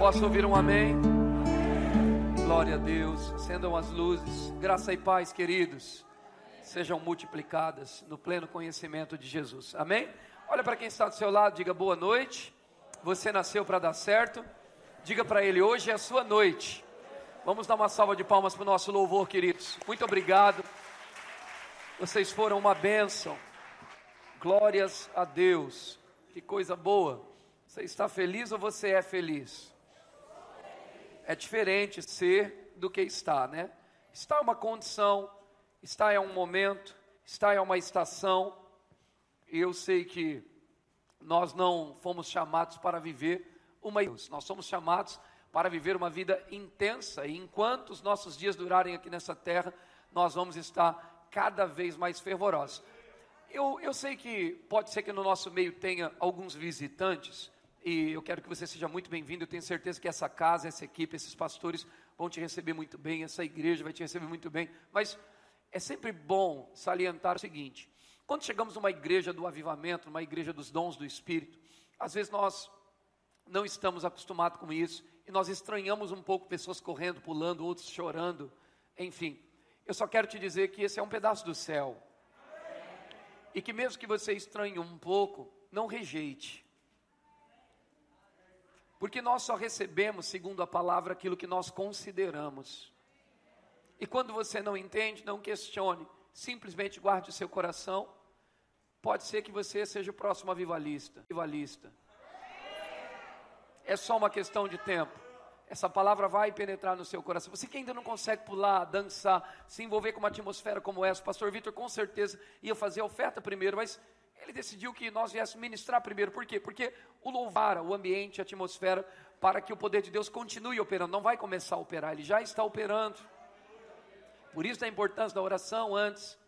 Posso ouvir um amém? Glória a Deus. Acendam as luzes. Graça e paz, queridos, sejam multiplicadas no pleno conhecimento de Jesus. Amém? Olha para quem está do seu lado, diga boa noite. Você nasceu para dar certo. Diga para ele, hoje é a sua noite. Vamos dar uma salva de palmas para o nosso louvor, queridos. Muito obrigado. Vocês foram uma bênção. Glórias a Deus. Que coisa boa. Você está feliz ou você é feliz? É diferente ser do que estar, né? Estar é uma condição, estar é um momento, estar é uma estação. E eu sei que nós não fomos chamados para viver uma vida. Nós somos chamados para viver uma vida intensa. E enquanto os nossos dias durarem aqui nessa terra, nós vamos estar cada vez mais fervorosos. Eu sei que pode ser que no nosso meio tenha alguns visitantes, e eu quero que você seja muito bem-vindo. Eu tenho certeza que essa casa, essa equipe, esses pastores vão te receber muito bem, essa igreja vai te receber muito bem, mas é sempre bom salientar o seguinte: quando chegamos numa igreja do avivamento, numa igreja dos dons do Espírito, às vezes nós não estamos acostumados com isso, e nós estranhamos um pouco pessoas correndo, pulando, outros chorando, enfim. Eu só quero te dizer que esse é um pedaço do céu, e que mesmo que você estranhe um pouco, não rejeite, porque nós só recebemos, segundo a palavra, aquilo que nós consideramos. E quando você não entende, não questione, simplesmente guarde o seu coração. Pode ser que você seja o próximo avivalista. É só uma questão de tempo. Essa palavra vai penetrar no seu coração. Você que ainda não consegue pular, dançar, se envolver com uma atmosfera como essa, o pastor Vitor com certeza ia fazer a oferta primeiro, mas ele decidiu que nós viéssemos ministrar primeiro. Por quê? Porque o louvar, o ambiente, a atmosfera, para que o poder de Deus continue operando. Não vai começar a operar, ele já está operando. Por isso a importância da oração antes,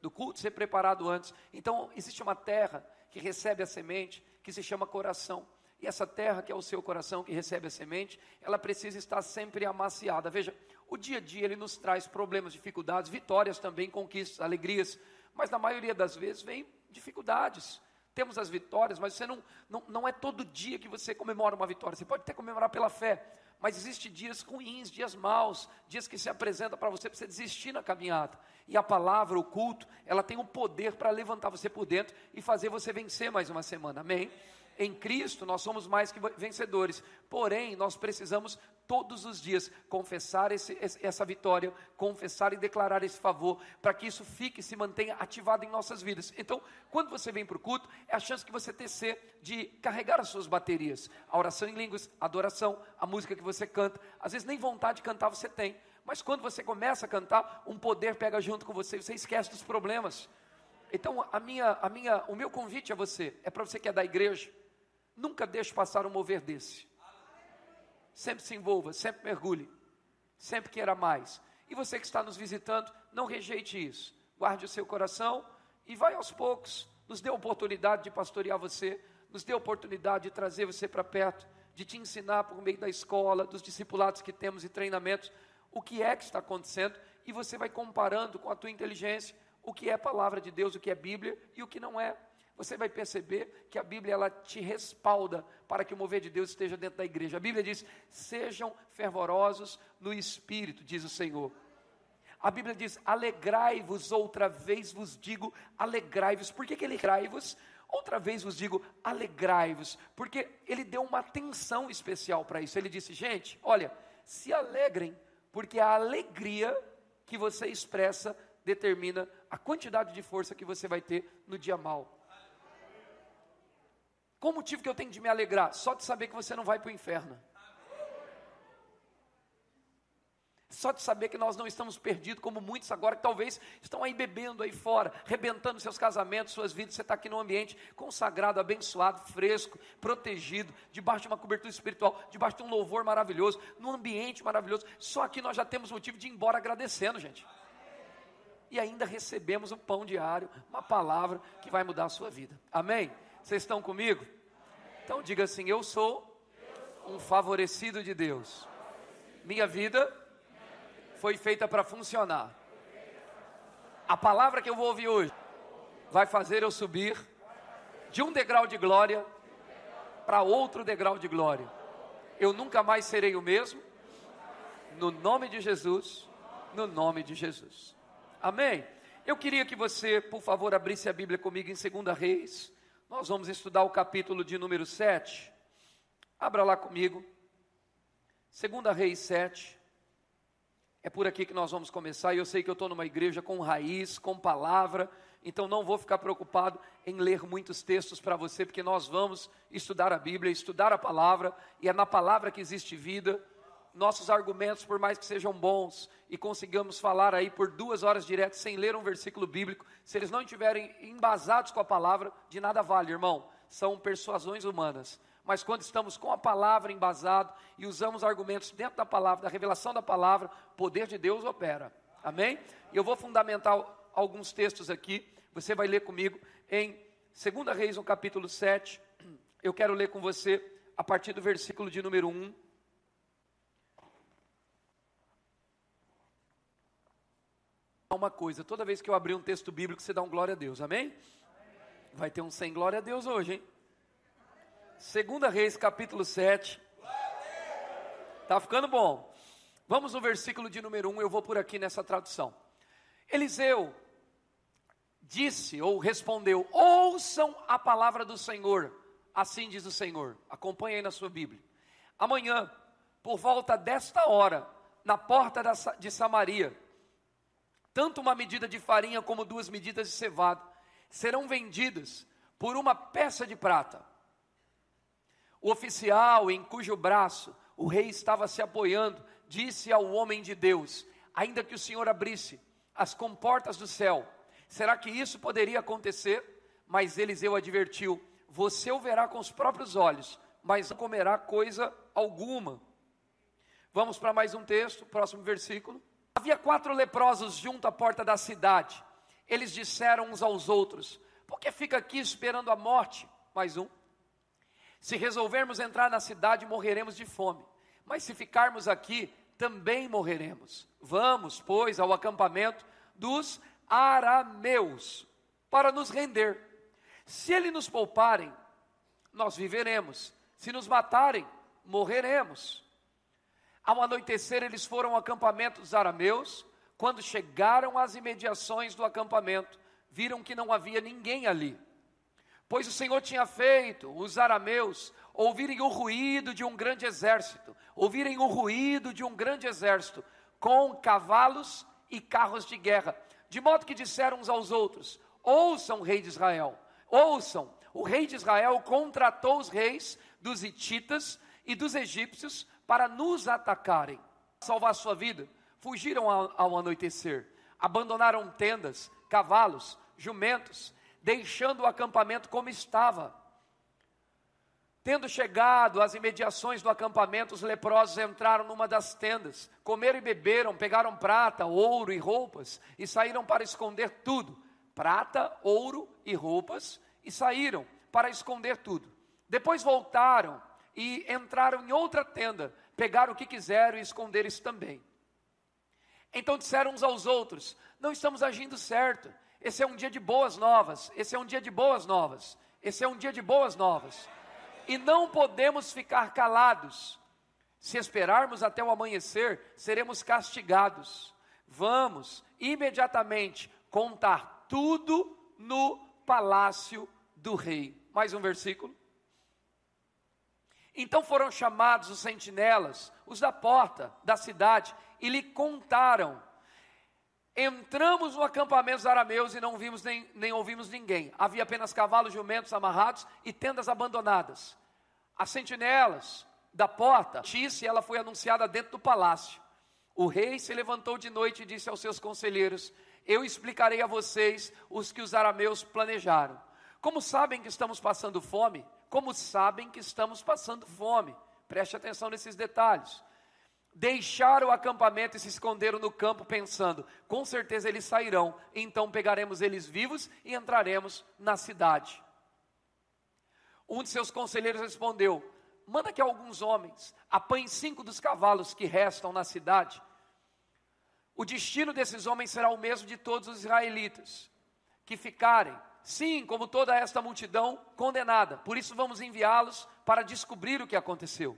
do culto ser preparado antes. Então existe uma terra que recebe a semente, que se chama coração. E essa terra que é o seu coração, que recebe a semente, ela precisa estar sempre amaciada. Veja, o dia a dia ele nos traz problemas, dificuldades, vitórias também, conquistas, alegrias. Mas na maioria das vezes vem dificuldades. Temos as vitórias, mas você não é todo dia que você comemora uma vitória. Você pode até comemorar pela fé, mas existem dias ruins, dias maus, dias que se apresentam para você desistir na caminhada. E a palavra, o culto, ela tem o poder para levantar você por dentro e fazer você vencer mais uma semana. Amém? Em Cristo nós somos mais que vencedores, porém nós precisamos todos os dias confessar essa vitória, confessar e declarar esse favor, para que isso fique e se mantenha ativado em nossas vidas. Então, quando você vem para o culto, é a chance que você tem de carregar as suas baterias, a oração em línguas, a adoração, a música que você canta. Às vezes nem vontade de cantar você tem, mas quando você começa a cantar, um poder pega junto com você, você esquece dos problemas. Então o meu convite a você, é para você que é da igreja, nunca deixe passar um mover desse. Sempre se envolva, sempre mergulhe, sempre queira mais. E você que está nos visitando, não rejeite isso. Guarde o seu coração e vai aos poucos. Nos dê a oportunidade de pastorear você, nos dê a oportunidade de trazer você para perto, de te ensinar por meio da escola, dos discipulados que temos e treinamentos, o que é que está acontecendo, e você vai comparando com a tua inteligência o que é a palavra de Deus, o que é Bíblia e o que não é. Você vai perceber que a Bíblia ela te respalda para que o mover de Deus esteja dentro da igreja. A Bíblia diz, sejam fervorosos no Espírito, diz o Senhor. A Bíblia diz, alegrai-vos, outra vez vos digo, alegrai-vos. Por que alegrai-vos? Outra vez vos digo, alegrai-vos. Porque ele deu uma atenção especial para isso. Ele disse, gente, olha, se alegrem, porque a alegria que você expressa determina a quantidade de força que você vai ter no dia mau. Qual o motivo que eu tenho de me alegrar? Só de saber que você não vai para o inferno. Só de saber que nós não estamos perdidos, como muitos agora que talvez estão aí bebendo aí fora, arrebentando seus casamentos, suas vidas. Você está aqui num ambiente consagrado, abençoado, fresco, protegido, debaixo de uma cobertura espiritual, debaixo de um louvor maravilhoso, num ambiente maravilhoso. Só aqui nós já temos motivo de ir embora agradecendo, gente. E ainda recebemos um pão diário, uma palavra que vai mudar a sua vida. Amém? Vocês estão comigo? Então diga assim, eu sou um favorecido de Deus. Minha vida foi feita para funcionar. A palavra que eu vou ouvir hoje vai fazer eu subir de um degrau de glória para outro degrau de glória. Eu nunca mais serei o mesmo. No nome de Jesus. No nome de Jesus. Amém? Eu queria que você, por favor, abrisse a Bíblia comigo em 2 Reis. Nós vamos estudar o capítulo de número 7. Abra lá comigo. 2 Reis 7. É por aqui que nós vamos começar. E eu sei que eu estou numa igreja com raiz, com palavra. Então não vou ficar preocupado em ler muitos textos para você, porque nós vamos estudar a Bíblia, estudar a palavra. E é na palavra que existe vida. Nossos argumentos, por mais que sejam bons, e consigamos falar aí por 2 horas diretas sem ler um versículo bíblico, se eles não estiverem embasados com a palavra, de nada vale, irmão. São persuasões humanas. Mas quando estamos com a palavra embasado e usamos argumentos dentro da palavra, da revelação da palavra, o poder de Deus opera. Amém? E eu vou fundamentar alguns textos aqui. Você vai ler comigo em 2 Reis, no capítulo 7. Eu quero ler com você a partir do versículo de número 1. Uma coisa, toda vez que eu abrir um texto bíblico, você dá um glória a Deus, amém? Vai ter um sem glória a Deus hoje, hein? 2 Reis, capítulo 7. Tá ficando bom. Vamos no versículo de número 1, eu vou por aqui nessa tradução. Eliseu disse, ou respondeu, ouçam a palavra do Senhor, assim diz o Senhor. Acompanhe aí na sua Bíblia. Amanhã, por volta desta hora, na porta de Samaria, tanto uma medida de farinha como 2 medidas de cevada serão vendidas por uma peça de prata. O oficial em cujo braço o rei estava se apoiando, disse ao homem de Deus, ainda que o Senhor abrisse as comportas do céu, será que isso poderia acontecer? Mas Eliseu advertiu, você o verá com os próprios olhos, mas não comerá coisa alguma. Vamos para mais um texto, próximo versículo. Havia 4 leprosos junto à porta da cidade. Eles disseram uns aos outros, por que fica aqui esperando a morte? Mais um. Se resolvermos entrar na cidade, morreremos de fome. Mas se ficarmos aqui, também morreremos. Vamos, pois, ao acampamento dos arameus, para nos render. Se eles nos pouparem, nós viveremos. Se nos matarem, morreremos. Ao anoitecer, eles foram ao acampamento dos arameus. Quando chegaram às imediações do acampamento, viram que não havia ninguém ali. Pois o Senhor tinha feito os arameus ouvirem o ruído de um grande exército, com cavalos e carros de guerra. De modo que disseram uns aos outros, ouçam, rei de Israel, ouçam, o rei de Israel contratou os reis dos hititas e dos egípcios para nos atacarem, salvar sua vida. Fugiram ao anoitecer, abandonaram tendas, cavalos, jumentos, deixando o acampamento como estava. Tendo chegado às imediações do acampamento, os leprosos entraram numa das tendas, comeram e beberam, pegaram prata, ouro e roupas, e saíram para esconder tudo. Prata, ouro e roupas, e saíram para esconder tudo. Depois voltaram e entraram em outra tenda, pegaram o que quiseram e esconderam isso também. Então disseram uns aos outros, não estamos agindo certo, esse é um dia de boas novas, e não podemos ficar calados. Se esperarmos até o amanhecer, seremos castigados. Vamos imediatamente contar tudo no palácio do rei. Mais um versículo. Então foram chamados os sentinelas, os da porta da cidade, e lhe contaram. Entramos no acampamento dos arameus e não vimos nem ouvimos ninguém. Havia apenas cavalos, jumentos amarrados e tendas abandonadas. As sentinelas da porta, ela foi anunciada dentro do palácio. O rei se levantou de noite e disse aos seus conselheiros, eu explicarei a vocês os que os arameus planejaram. Como sabem que estamos passando fome? Preste atenção nesses detalhes. Deixaram o acampamento e se esconderam no campo pensando, com certeza eles sairão, então pegaremos eles vivos e entraremos na cidade. Um de seus conselheiros respondeu, manda que alguns homens apanhem 5 dos cavalos que restam na cidade. O destino desses homens será o mesmo de todos os israelitas, que ficarem, sim, como toda esta multidão, condenada. Por isso vamos enviá-los para descobrir o que aconteceu.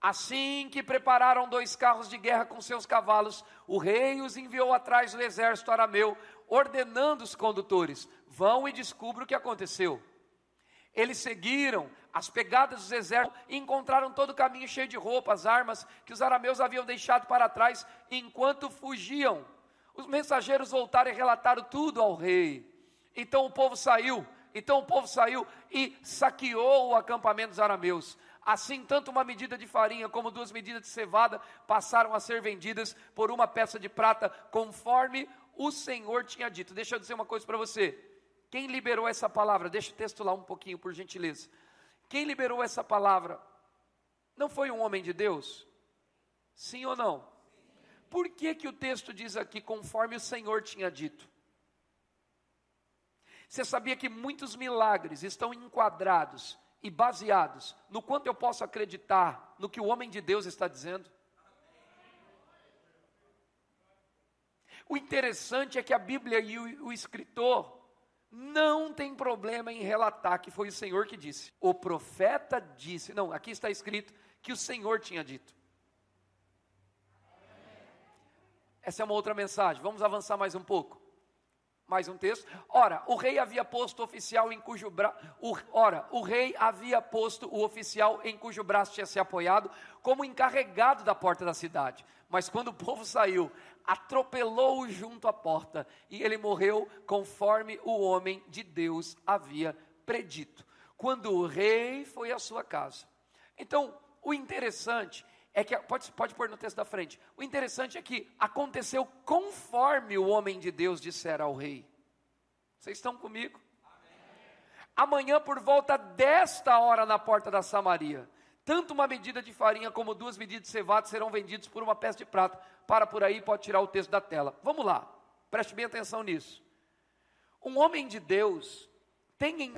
Assim que prepararam 2 carros de guerra com seus cavalos, o rei os enviou atrás do exército arameu, ordenando os condutores: vão e descubram o que aconteceu. Eles seguiram as pegadas dos exércitos e encontraram todo o caminho cheio de roupas, armas que os arameus haviam deixado para trás enquanto fugiam. Os mensageiros voltaram e relataram tudo ao rei. Então o povo saiu e saqueou o acampamento dos arameus. Assim, tanto uma medida de farinha como 2 medidas de cevada passaram a ser vendidas por uma peça de prata, conforme o Senhor tinha dito. Deixa eu dizer uma coisa para você. Quem liberou essa palavra? Deixa o texto lá um pouquinho, por gentileza. Quem liberou essa palavra? Não foi um homem de Deus? Sim ou não? Por que o texto diz aqui, conforme o Senhor tinha dito? Você sabia que muitos milagres estão enquadrados e baseados no quanto eu posso acreditar no que o homem de Deus está dizendo? O interessante é que a Bíblia e o escritor não tem problema em relatar que foi o Senhor que disse. O profeta disse, não, aqui está escrito que o Senhor tinha dito. Essa é uma outra mensagem, vamos avançar mais um pouco. Mais um texto. Ora, o rei havia posto o oficial em cujo braço tinha se apoiado como encarregado da porta da cidade. Mas quando o povo saiu, atropelou-o junto à porta, e ele morreu conforme o homem de Deus havia predito, quando o rei foi à sua casa. Então, o interessante é que, pode pôr no texto da frente, o interessante é que aconteceu conforme o homem de Deus dissera ao rei. Vocês estão comigo? Amém. Amanhã por volta desta hora na porta da Samaria, tanto uma medida de farinha como 2 medidas de cevada serão vendidos por uma peça de prata. Para por aí, pode tirar o texto da tela. Vamos lá, preste bem atenção nisso. Um homem de Deus tem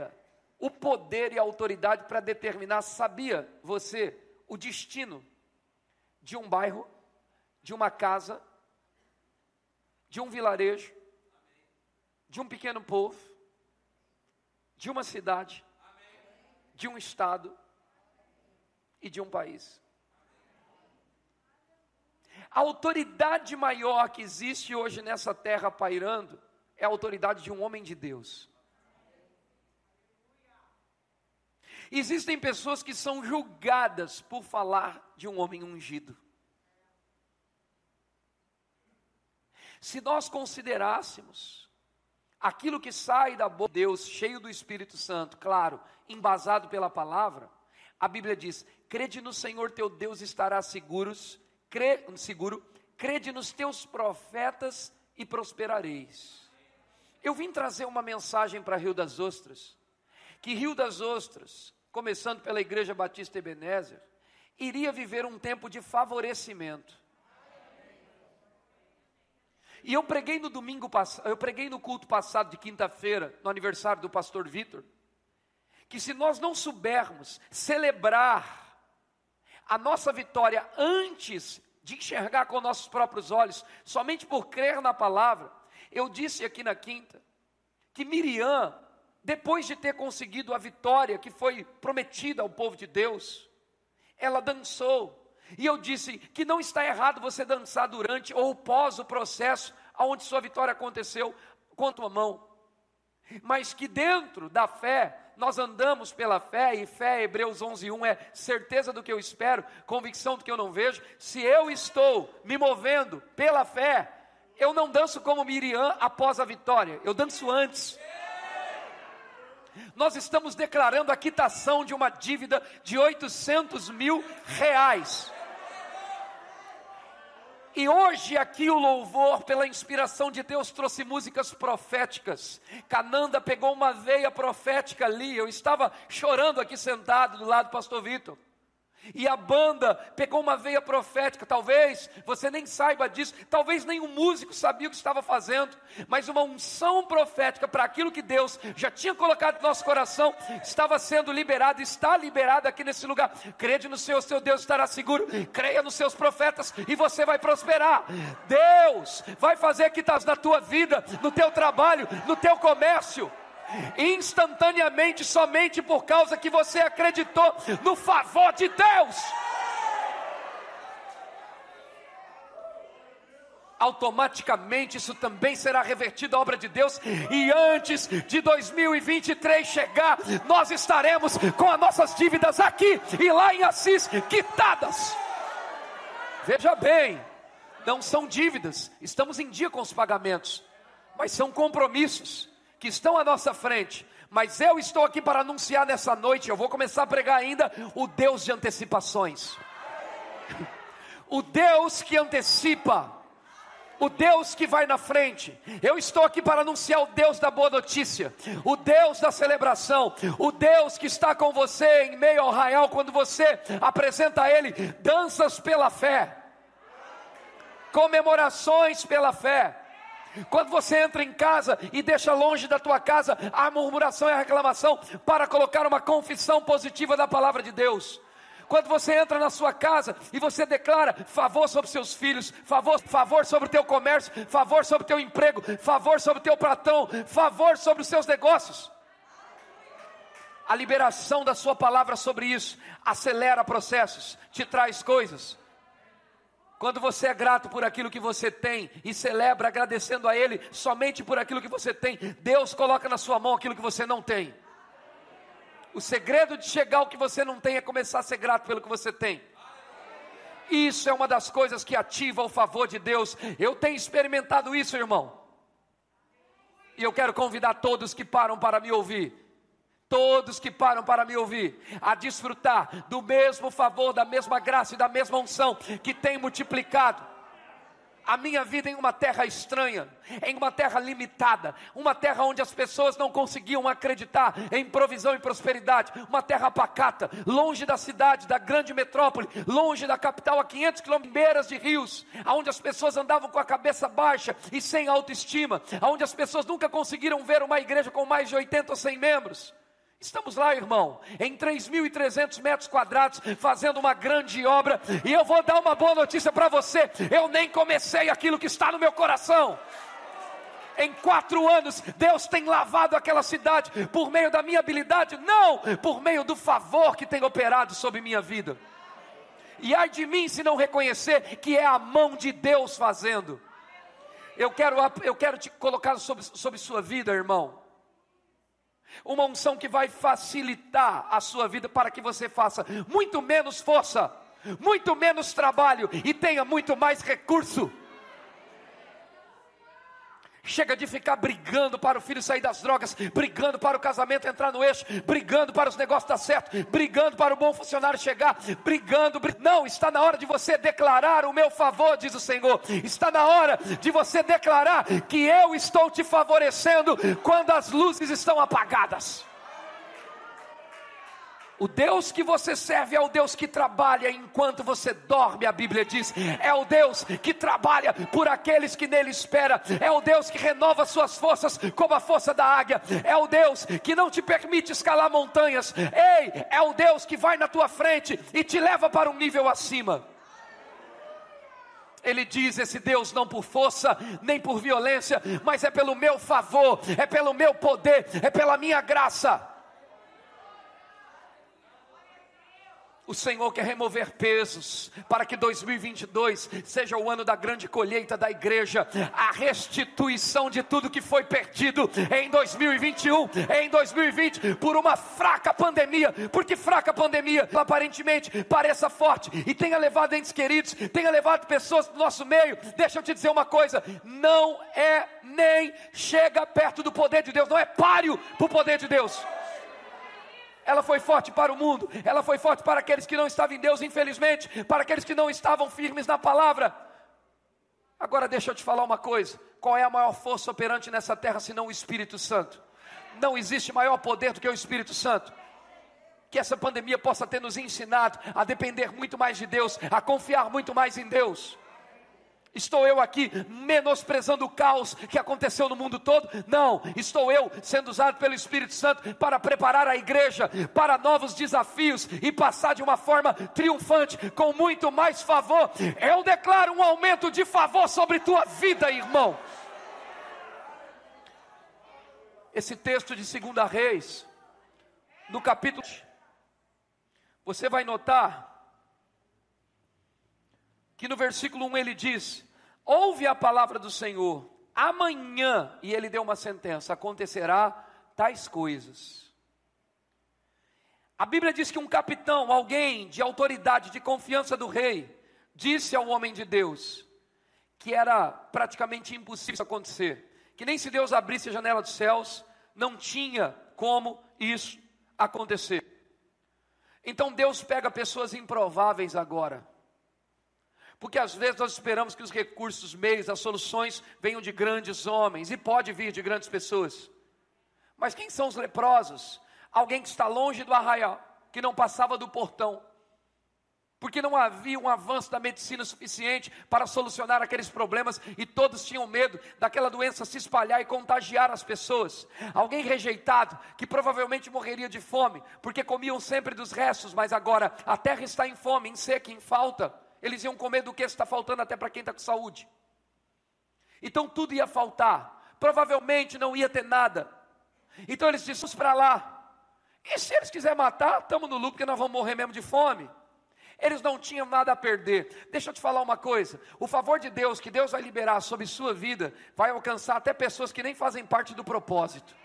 o poder e a autoridade para determinar, sabia você, o destino de um bairro, de uma casa, de um vilarejo, de um pequeno povo, de uma cidade, de um estado e de um país. A autoridade maior que existe hoje nessa terra pairando é a autoridade de um homem de Deus. Existem pessoas que são julgadas por falar de um homem ungido. Se nós considerássemos aquilo que sai da boca de Deus, cheio do Espírito Santo, claro, embasado pela palavra, a Bíblia diz: crede no Senhor teu Deus e estarás seguro, crede nos teus profetas e prosperareis. Eu vim trazer uma mensagem para Rio das Ostras, que Rio das Ostras, começando pela Igreja Batista Ebenezer, iria viver um tempo de favorecimento. E eu preguei no culto passado de quinta-feira, no aniversário do pastor Vitor, que se nós não soubermos celebrar a nossa vitória antes de enxergar com nossos próprios olhos, somente por crer na palavra, eu disse aqui na quinta, que Miriam, depois de ter conseguido a vitória que foi prometida ao povo de Deus, ela dançou. E eu disse que não está errado você dançar durante ou pós o processo onde sua vitória aconteceu, com a tua mão. Mas que dentro da fé, nós andamos pela fé, e fé, Hebreus 11:1, é certeza do que eu espero, convicção do que eu não vejo. Se eu estou me movendo pela fé, eu não danço como Miriam após a vitória, eu danço antes. Nós estamos declarando a quitação de uma dívida de R$800 mil. E hoje aqui o louvor, pela inspiração de Deus, trouxe músicas proféticas. Cananda pegou uma veia profética ali. Eu estava chorando aqui sentado do lado do pastor Vitor. E a banda pegou uma veia profética. Talvez você nem saiba disso, talvez nenhum músico sabia o que estava fazendo, mas uma unção profética para aquilo que Deus já tinha colocado no nosso coração, estava sendo liberado, está liberado aqui nesse lugar. Crede no Senhor, seu Deus estará seguro. Creia nos seus profetas e você vai prosperar. Deus vai fazer quitas na tua vida, no teu trabalho, no teu comércio, instantaneamente, somente por causa que você acreditou no favor de Deus. automaticamente isso também será revertido à obra de Deus, e antes de 2023 chegar, nós estaremos com as nossas dívidas aqui e lá em Assis quitadas. Veja bem, não são dívidas, estamos em dia com os pagamentos, mas são compromissos que estão à nossa frente. Mas eu estou aqui para anunciar nessa noite, eu vou começar a pregar ainda, o Deus de antecipações. O Deus que antecipa, o Deus que vai na frente. Eu estou aqui para anunciar o Deus da boa notícia, o Deus da celebração, o Deus que está com você em meio ao arraial, quando você apresenta a Ele danças pela fé, comemorações pela fé. Quando você entra em casa e deixa longe da tua casa a murmuração e a reclamação, para colocar uma confissão positiva da palavra de Deus. Quando você entra na sua casa e você declara favor sobre seus filhos, favor sobre o teu comércio, favor sobre o teu emprego, favor sobre o teu patrão, favor sobre os seus negócios. A liberação da sua palavra sobre isso acelera processos, te traz coisas. Quando você é grato por aquilo que você tem e celebra agradecendo a Ele somente por aquilo que você tem, Deus coloca na sua mão aquilo que você não tem. O segredo de chegar ao que você não tem é começar a ser grato pelo que você tem. Isso é uma das coisas que ativa o favor de Deus. Eu tenho experimentado isso, irmão. E eu quero convidar todos que param para me ouvir, todos que param para me ouvir, a desfrutar do mesmo favor, da mesma graça e da mesma unção que tem multiplicado a minha vida em uma terra estranha, em uma terra limitada, uma terra onde as pessoas não conseguiam acreditar em provisão e prosperidade, uma terra pacata, longe da cidade, da grande metrópole, longe da capital, a 500 quilômetros de rios, onde as pessoas andavam com a cabeça baixa e sem autoestima, onde as pessoas nunca conseguiram ver uma igreja com mais de 80 ou 100 membros. Estamos lá, irmão, em 3.300 metros quadrados, fazendo uma grande obra, e eu vou dar uma boa notícia para você, eu nem comecei aquilo que está no meu coração. Em 4 anos, Deus tem lavado aquela cidade, por meio da minha habilidade? Não, por meio do favor que tem operado sobre minha vida. E ai de mim se não reconhecer que é a mão de Deus fazendo. Eu quero te colocar sobre sua vida, irmão, uma unção que vai facilitar a sua vida para que você faça muito menos força, muito menos trabalho e tenha muito mais recurso. Chega de ficar brigando para o filho sair das drogas, brigando para o casamento entrar no eixo, brigando para os negócios dar certo, brigando para o bom funcionário chegar, brigando. Não, está na hora de você declarar o meu favor, diz o Senhor. Está na hora de você declarar que eu estou te favorecendo quando as luzes estão apagadas. O Deus que você serve é o Deus que trabalha enquanto você dorme, a Bíblia diz. É o Deus que trabalha por aqueles que nele esperam. É o Deus que renova suas forças como a força da águia. É o Deus que não te permite escalar montanhas. Ei, é o Deus que vai na tua frente e te leva para um nível acima. Ele diz, esse Deus não por força, nem por violência, mas é pelo meu favor, é pelo meu poder, é pela minha graça. O Senhor quer remover pesos, para que 2022 seja o ano da grande colheita da igreja, a restituição de tudo que foi perdido em 2021, em 2020, por uma fraca pandemia, porque fraca pandemia, aparentemente, pareça forte, e tenha levado entes queridos, tenha levado pessoas do nosso meio. Deixa eu te dizer uma coisa, não é nem chega perto do poder de Deus, não é páreo para o poder de Deus. Ela foi forte para o mundo, ela foi forte para aqueles que não estavam em Deus, infelizmente, para aqueles que não estavam firmes na palavra. Agora deixa eu te falar uma coisa, qual é a maior força operante nessa terra senão o Espírito Santo? Não existe maior poder do que o Espírito Santo. Que essa pandemia possa ter nos ensinado a depender muito mais de Deus, a confiar muito mais em Deus. Estou eu aqui menosprezando o caos que aconteceu no mundo todo? Não, estou eu sendo usado pelo Espírito Santo para preparar a igreja para novos desafios e passar de uma forma triunfante, com muito mais favor. Eu declaro um aumento de favor sobre tua vida, irmão. Esse texto de 2 Reis, no capítulo, você vai notar que no versículo 1 ele diz: ouve a palavra do Senhor, amanhã, e ele deu uma sentença, acontecerá tais coisas. A Bíblia diz que um capitão, alguém de autoridade, de confiança do rei, disse ao homem de Deus, que era praticamente impossível isso acontecer, que nem se Deus abrisse a janela dos céus, não tinha como isso acontecer. Então Deus pega pessoas improváveis agora, porque às vezes nós esperamos que os recursos, os meios, as soluções venham de grandes homens, e pode vir de grandes pessoas, mas quem são os leprosos? Alguém que está longe do arraial, que não passava do portão, porque não havia um avanço da medicina suficiente para solucionar aqueles problemas, e todos tinham medo daquela doença se espalhar e contagiar as pessoas. Alguém rejeitado, que provavelmente morreria de fome, porque comiam sempre dos restos, mas agora a terra está em fome, em seca, em falta. Eles iam comer do que está faltando até para quem está com saúde. Então tudo ia faltar, provavelmente não ia ter nada. Então eles disseram para lá, e se eles quiserem matar, estamos no lucro, porque nós vamos morrer mesmo de fome. Eles não tinham nada a perder. Deixa eu te falar uma coisa, o favor de Deus, que Deus vai liberar sobre sua vida, vai alcançar até pessoas que nem fazem parte do propósito.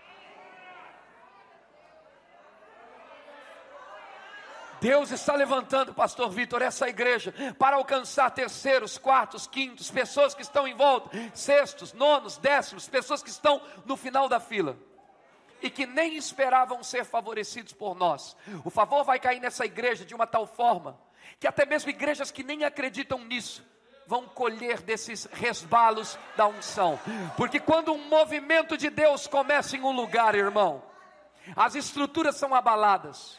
Deus está levantando, pastor Vitor, essa igreja, para alcançar terceiros, quartos, quintos, pessoas que estão em volta, sextos, nonos, décimos, pessoas que estão no final da fila, e que nem esperavam ser favorecidos por nós. O favor vai cair nessa igreja de uma tal forma, que até mesmo igrejas que nem acreditam nisso, vão colher desses resbalos da unção. Porque quando um movimento de Deus começa em um lugar, irmão, as estruturas são abaladas.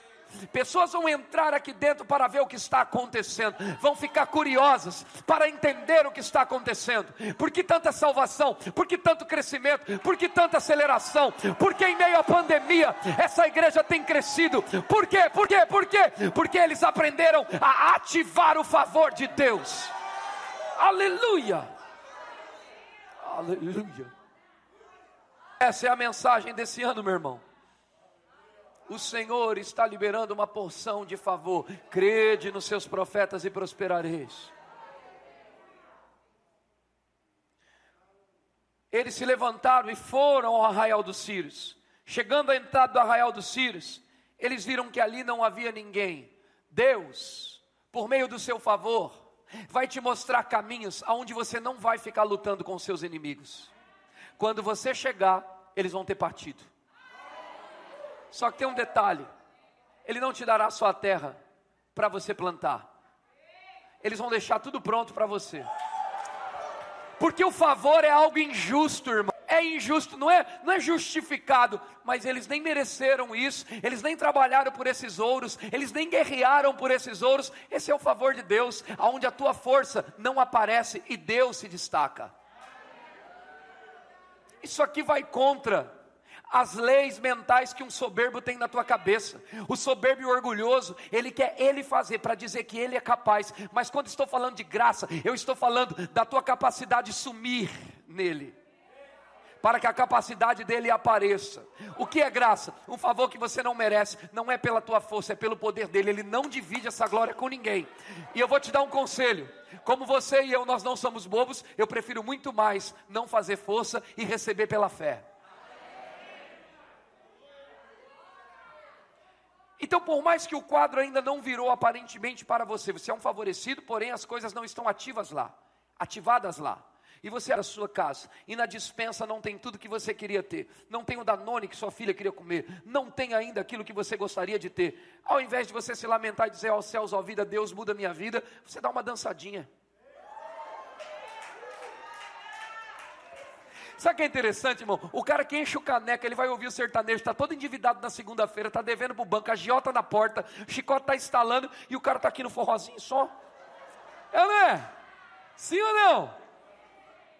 Pessoas vão entrar aqui dentro para ver o que está acontecendo, vão ficar curiosas para entender o que está acontecendo. Por que tanta salvação? Por que tanto crescimento? Por que tanta aceleração? Porque em meio à pandemia essa igreja tem crescido. Por quê? Por quê? Por quê? Porque eles aprenderam a ativar o favor de Deus. Aleluia! Aleluia! Essa é a mensagem desse ano, meu irmão. O Senhor está liberando uma porção de favor. Crede nos seus profetas e prosperareis. Eles se levantaram e foram ao arraial dos Sírios. Chegando à entrada do arraial dos Sírios, eles viram que ali não havia ninguém. Deus, por meio do seu favor, vai te mostrar caminhos aonde você não vai ficar lutando com os seus inimigos. Quando você chegar, eles vão ter partido. Só que tem um detalhe, Ele não te dará só a terra para você plantar. Eles vão deixar tudo pronto para você. Porque o favor é algo injusto, irmão. É injusto, não é justificado, mas eles nem mereceram isso, eles nem trabalharam por esses ouros, eles nem guerrearam por esses ouros. Esse é o favor de Deus, onde a tua força não aparece e Deus se destaca. Isso aqui vai contra as leis mentais que um soberbo tem na tua cabeça. O soberbo e o orgulhoso, ele quer ele fazer para dizer que ele é capaz. Mas quando estou falando de graça, eu estou falando da tua capacidade de sumir nele, para que a capacidade dele apareça. O que é graça? Um favor que você não merece. Não é pela tua força, é pelo poder dele. Ele não divide essa glória com ninguém. E eu vou te dar um conselho. Como você e eu, nós não somos bobos, eu prefiro muito mais não fazer força e receber pela fé. Então, por mais que o quadro ainda não virou aparentemente para você, você é um favorecido, porém as coisas não estão ativadas lá. E você é da sua casa, e na despensa não tem tudo que você queria ter, não tem o Danone que sua filha queria comer, não tem ainda aquilo que você gostaria de ter. Ao invés de você se lamentar e dizer aos céus, ó vida, Deus muda a minha vida, você dá uma dançadinha. Sabe o que é interessante, irmão? O cara que enche o caneco, ele vai ouvir o sertanejo, está todo endividado na segunda-feira, está devendo para o banco, a agiota na porta, o chicote está instalando, e o cara está aqui no forrozinho só. É, não é? Sim ou não?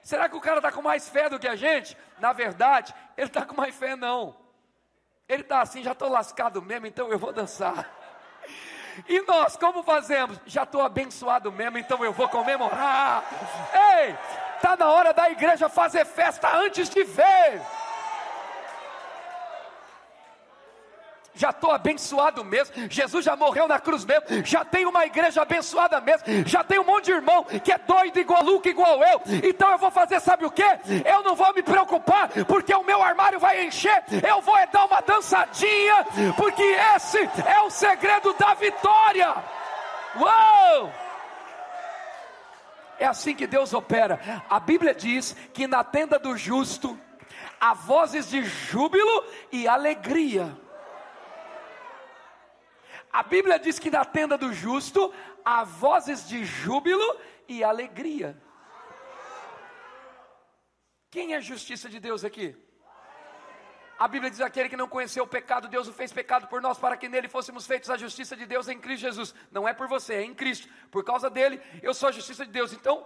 Será que o cara está com mais fé do que a gente? Na verdade, ele está com mais fé não. Ele está assim, já estou lascado mesmo, então eu vou dançar. E nós, como fazemos? Já estou abençoado mesmo, então eu vou comemorar. Ei, está na hora da igreja fazer festa antes de ver. já estou abençoado mesmo, Jesus já morreu na cruz mesmo, já tenho uma igreja abençoada mesmo, já tenho um monte de irmão que é doido igual Luca, igual eu, então eu vou fazer sabe o que? Eu não vou me preocupar, porque o meu armário vai encher, eu vou dar uma dançadinha, porque esse é o segredo da vitória. Uou! É assim que Deus opera. A Bíblia diz que na tenda do justo há vozes de júbilo e alegria. A Bíblia diz que na tenda do justo há vozes de júbilo e alegria. Quem é a justiça de Deus aqui? A Bíblia diz: aquele que não conheceu o pecado, Deus o fez pecado por nós, para que nele fôssemos feitos a justiça de Deus em Cristo Jesus. Não é por você, é em Cristo. Por causa dele, eu sou a justiça de Deus. Então,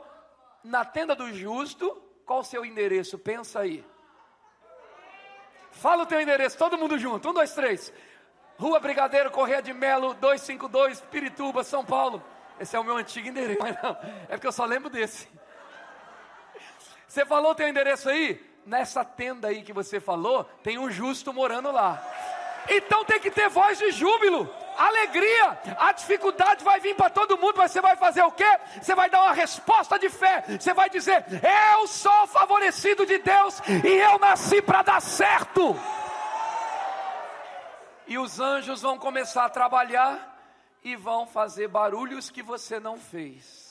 na tenda do justo, qual o seu endereço? Pensa aí. Fala o teu endereço, todo mundo junto. 1, 2, 3. Rua Brigadeiro Correia de Melo, 252, Pirituba, São Paulo. Esse é o meu antigo endereço, mas não, é porque eu só lembro desse. Você falou o teu endereço aí? Nessa tenda aí que você falou, tem um justo morando lá. Então tem que ter voz de júbilo, alegria. A dificuldade vai vir para todo mundo, mas você vai fazer o quê? Você vai dar uma resposta de fé. Você vai dizer: eu sou favorecido de Deus e eu nasci para dar certo. E os anjos vão começar a trabalhar e vão fazer barulhos que você não fez.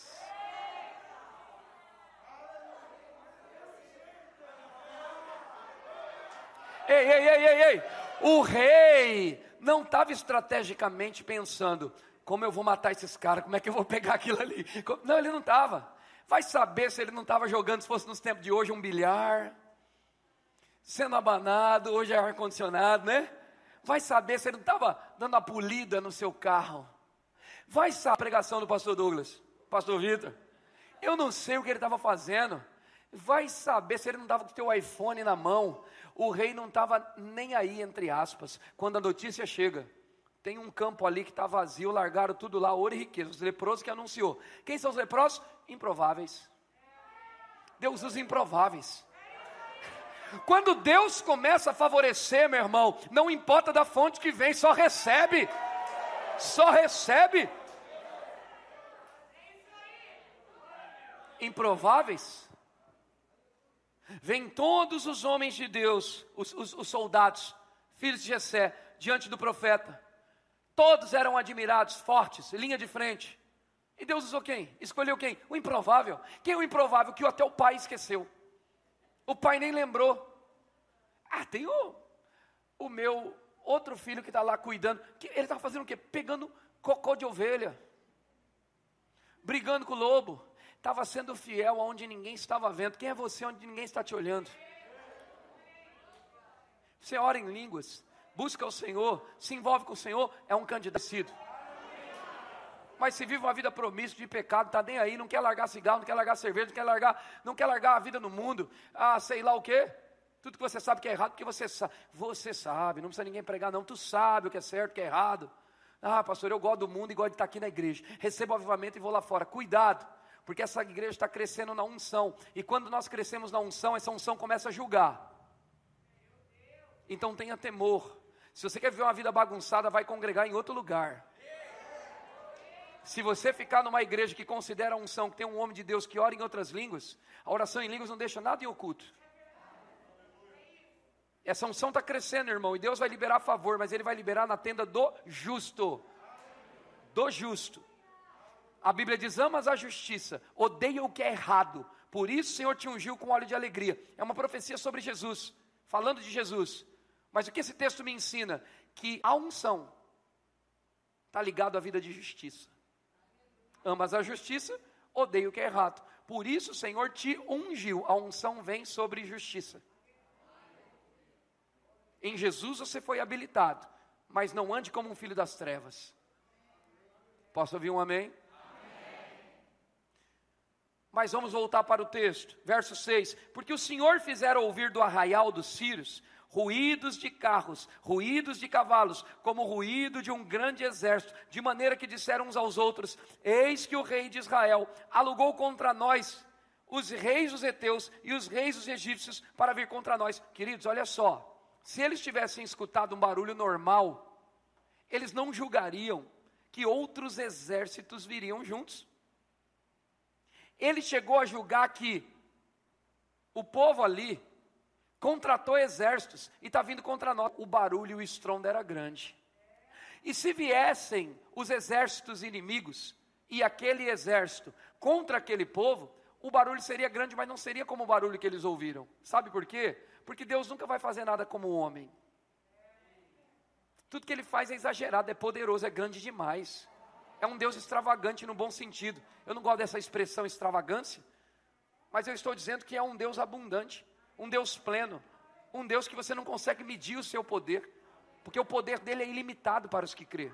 Ei, o rei não estava estrategicamente pensando: como eu vou matar esses caras, como é que eu vou pegar aquilo ali? Não, ele não estava. Vai saber se ele não estava jogando, se fosse nos tempos de hoje, um bilhar, sendo abanado, hoje é ar-condicionado, né? Vai saber se ele não estava dando uma polida no seu carro. Vai saber a pregação do pastor Douglas, pastor Vitor. Eu não sei o que ele estava fazendo. Vai saber se ele não estava com o teu iPhone na mão. O rei não estava nem aí, entre aspas, quando a notícia chega. Tem um campo ali que está vazio, largaram tudo lá, ouro e riqueza. Os leprosos que anunciou. Quem são os leprosos? Improváveis. Deus usa improváveis. Quando Deus começa a favorecer, meu irmão, não importa da fonte que vem, só recebe. Só recebe. Improváveis. Vêm todos os homens de Deus, os soldados, filhos de Jessé, diante do profeta. Todos eram admirados, fortes, linha de frente. E Deus usou quem? Escolheu quem? O improvável. Quem é o improvável? Que até o pai esqueceu. O pai nem lembrou. Tem o meu outro filho que está lá cuidando. Ele estava fazendo o quê? Pegando cocô de ovelha. Brigando com o lobo. Estava sendo fiel aonde ninguém estava vendo. Quem é você onde ninguém está te olhando? Você ora em línguas, busca o Senhor, se envolve com o Senhor, é um candidato. Mas se vive uma vida promíscua de pecado, está nem aí, não quer largar cigarro, não quer largar cerveja, não quer largar a vida no mundo, sei lá o quê. Tudo que você sabe que é errado, porque você sabe, não precisa ninguém pregar não, tu sabe o que é certo, o que é errado. Pastor, eu gosto do mundo e gosto de estar aqui na igreja, recebo o avivamento e vou lá fora. Cuidado, porque essa igreja está crescendo na unção, e quando nós crescemos na unção, essa unção começa a julgar. Então tenha temor. Se você quer viver uma vida bagunçada, vai congregar em outro lugar. Se você ficar numa igreja que considera a unção, que tem um homem de Deus que ora em outras línguas, a oração em línguas não deixa nada em oculto. Essa unção está crescendo, irmão, e Deus vai liberar a favor, mas Ele vai liberar na tenda do justo. Do justo. A Bíblia diz: amas a justiça, odeia o que é errado, por isso o Senhor te ungiu com óleo de alegria. É uma profecia sobre Jesus, falando de Jesus. Mas o que esse texto me ensina? Que a unção está ligado à vida de justiça. Amas a justiça, odeia o que é errado. Por isso o Senhor te ungiu. A unção vem sobre justiça. Em Jesus você foi habilitado, mas não ande como um filho das trevas. Posso ouvir um amém? Mas vamos voltar para o texto, verso 6. Porque o Senhor fizera ouvir do arraial dos círios ruídos de carros, ruídos de cavalos, como o ruído de um grande exército, de maneira que disseram uns aos outros: eis que o rei de Israel alugou contra nós os reis dos heteus e os reis dos egípcios para vir contra nós. Queridos, olha só, se eles tivessem escutado um barulho normal, eles não julgariam que outros exércitos viriam juntos. Ele chegou a julgar que o povo ali contratou exércitos e está vindo contra nós. O barulho e o estrondo era grande. E se viessem os exércitos inimigos e aquele exército contra aquele povo, o barulho seria grande, mas não seria como o barulho que eles ouviram. Sabe por quê? Porque Deus nunca vai fazer nada como o homem. Tudo que Ele faz é exagerado, é poderoso, é grande demais. É um Deus extravagante no bom sentido. Eu não gosto dessa expressão extravagância, mas eu estou dizendo que é um Deus abundante, um Deus pleno, um Deus que você não consegue medir o seu poder, porque o poder dele é ilimitado para os que crê.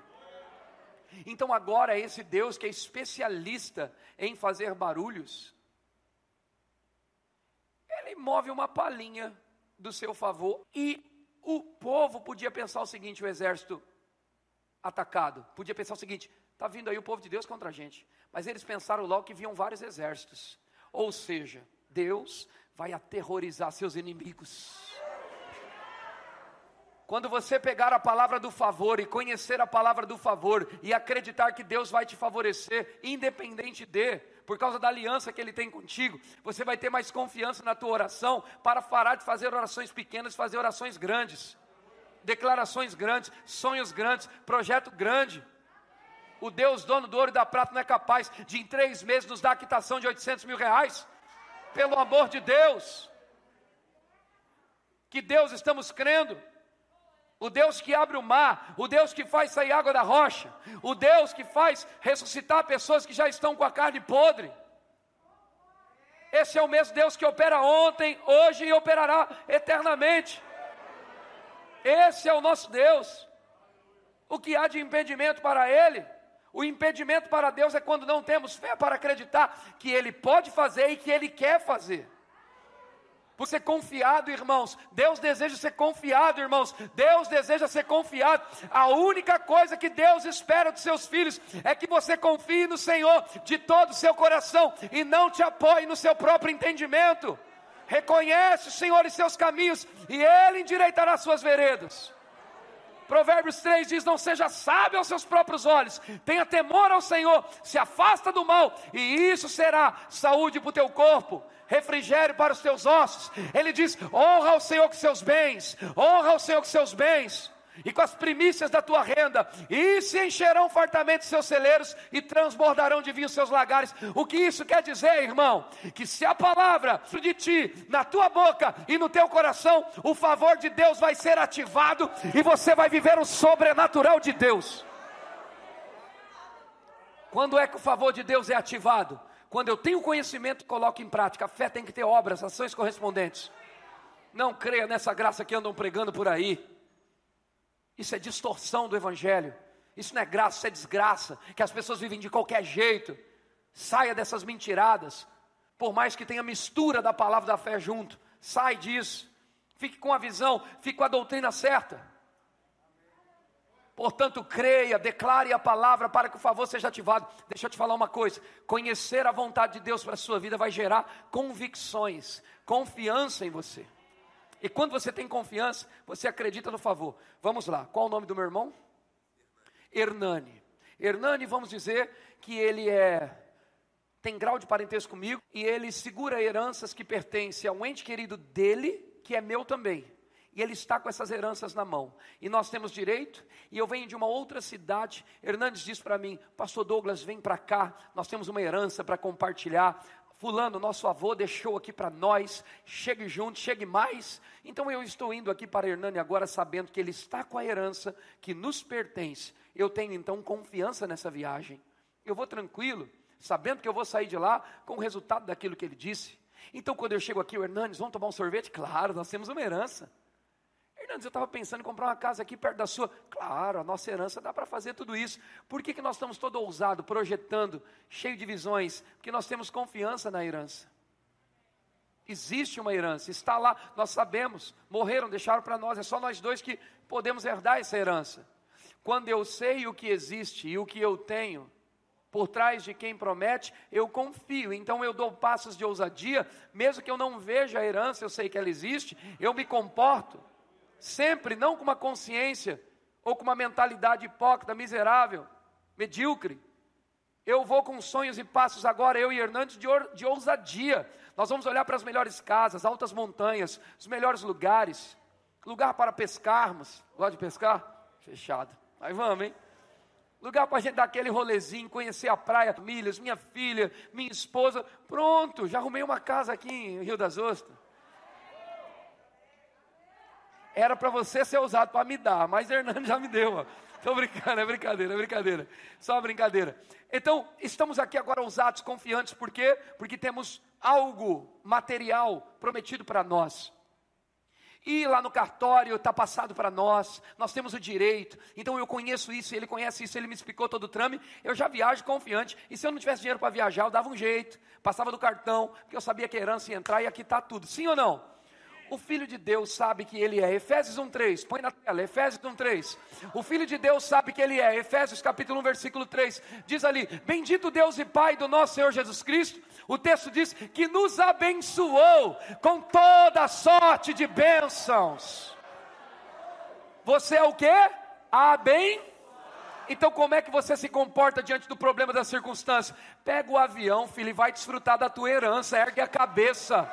Então agora esse Deus que é especialista em fazer barulhos, Ele move uma palhinha do seu favor, e o povo podia pensar o seguinte, o exército atacado, podia pensar o seguinte, está vindo aí o povo de Deus contra a gente, mas eles pensaram logo que vinham vários exércitos, ou seja, Deus vai aterrorizar seus inimigos. Quando você pegar a palavra do favor e conhecer a palavra do favor e acreditar que Deus vai te favorecer, independente por causa da aliança que Ele tem contigo, você vai ter mais confiança na tua oração para parar de fazer orações pequenas, fazer orações grandes, declarações grandes, sonhos grandes, projeto grande. O Deus dono do ouro e da prata não é capaz de em 3 meses nos dar a quitação de 800 mil reais? Pelo amor de Deus, que Deus estamos crendo? O Deus que abre o mar, o Deus que faz sair água da rocha, o Deus que faz ressuscitar pessoas que já estão com a carne podre. Esse é o mesmo Deus que opera ontem, hoje e operará eternamente. Esse é o nosso Deus. O que há de impedimento para Ele? O impedimento para Deus é quando não temos fé para acreditar que Ele pode fazer e que Ele quer fazer. Por ser confiado, irmãos, Deus deseja ser confiado, irmãos, Deus deseja ser confiado. A única coisa que Deus espera dos seus filhos é que você confie no Senhor de todo o seu coração e não te apoie no seu próprio entendimento. Reconhece o Senhor e seus caminhos e Ele endireitará suas veredas. Provérbios 3 diz, não seja sábio aos seus próprios olhos, tenha temor ao Senhor, se afasta do mal, e isso será saúde para o teu corpo, refrigério para os teus ossos. Ele diz, honra ao Senhor com seus bens, honra ao Senhor com seus bens, e com as primícias da tua renda, e se encherão fartamente seus celeiros, e transbordarão de vinho seus lagares. O que isso quer dizer, irmão? Que se a palavra de ti, na tua boca e no teu coração, o favor de Deus vai ser ativado, e você vai viver o sobrenatural de Deus. Quando é que o favor de Deus é ativado? Quando eu tenho conhecimento e coloco em prática. A fé tem que ter obras, ações correspondentes. Não creia nessa graça que andam pregando por aí. Isso é distorção do Evangelho. Isso não é graça, isso é desgraça. Que as pessoas vivem de qualquer jeito. Saia dessas mentiradas. Por mais que tenha mistura da palavra da fé junto. Sai disso. Fique com a visão, fique com a doutrina certa. Portanto, creia, declare a palavra para que o favor seja ativado. Deixa eu te falar uma coisa. Conhecer a vontade de Deus para a sua vida vai gerar convicções, confiança em você. E quando você tem confiança, você acredita no favor. Vamos lá, qual o nome do meu irmão? Hernani. Hernani, vamos dizer que ele tem grau de parentesco comigo, e ele segura heranças que pertencem a um ente querido dele, que é meu também. E ele está com essas heranças na mão. E nós temos direito, e eu venho de uma outra cidade. Hernandes diz para mim, pastor Douglas, vem para cá, nós temos uma herança para compartilhar. Fulano, nosso avô deixou aqui para nós, chegue junto, chegue mais. Então eu estou indo aqui para Hernani agora, sabendo que ele está com a herança que nos pertence. Eu tenho então confiança nessa viagem. Eu vou tranquilo, sabendo que eu vou sair de lá com o resultado daquilo que ele disse. Então quando eu chego aqui, o Hernandes, vamos tomar um sorvete? Claro, nós temos uma herança. Hernandes, eu estava pensando em comprar uma casa aqui perto da sua. Claro, a nossa herança dá para fazer tudo isso. Por que nós estamos todo ousado, projetando, cheio de visões? Porque nós temos confiança na herança. Existe uma herança, está lá, nós sabemos. Morreram, deixaram para nós, é só nós dois que podemos herdar essa herança. Quando eu sei o que existe e o que eu tenho, por trás de quem promete, eu confio. Então eu dou passos de ousadia, mesmo que eu não veja a herança, eu sei que ela existe, eu me comporto. Sempre, não com uma consciência ou com uma mentalidade hipócrita, miserável, medíocre. Eu vou com sonhos e passos agora, eu e Hernandes, de ousadia. Nós vamos olhar para as melhores casas, altas montanhas, os melhores lugares, lugar para pescarmos. Gosta de pescar? Fechado. Aí vamos, hein? Lugar para a gente dar aquele rolezinho, conhecer a praia, milhas, minha filha, minha esposa. Pronto, já arrumei uma casa aqui em Rio das Ostras. Era para você ser usado para me dar, mas Hernandes já me deu. Ó. Estou brincando, é brincadeira. Só uma brincadeira. Então, estamos aqui agora ousados, confiantes. Por quê? Porque temos algo material prometido para nós. E lá no cartório está passado para nós temos o direito, então eu conheço isso, ele conhece isso, ele me explicou todo o trâmite, eu já viajo confiante, e se eu não tivesse dinheiro para viajar, eu dava um jeito, passava do cartão, porque eu sabia que a herança ia entrar e aqui está tudo, sim ou não? O Filho de Deus sabe que Ele é, Efésios 1,3, põe na tela, Efésios 1,3, o Filho de Deus sabe que Ele é, Efésios capítulo 1, versículo 3, diz ali, bendito Deus e Pai do nosso Senhor Jesus Cristo, o texto diz que nos abençoou com toda sorte de bênçãos. Você é o quê? Então como é que você se comporta diante do problema da circunstância? Pega o avião, filho, e vai desfrutar da tua herança, ergue a cabeça.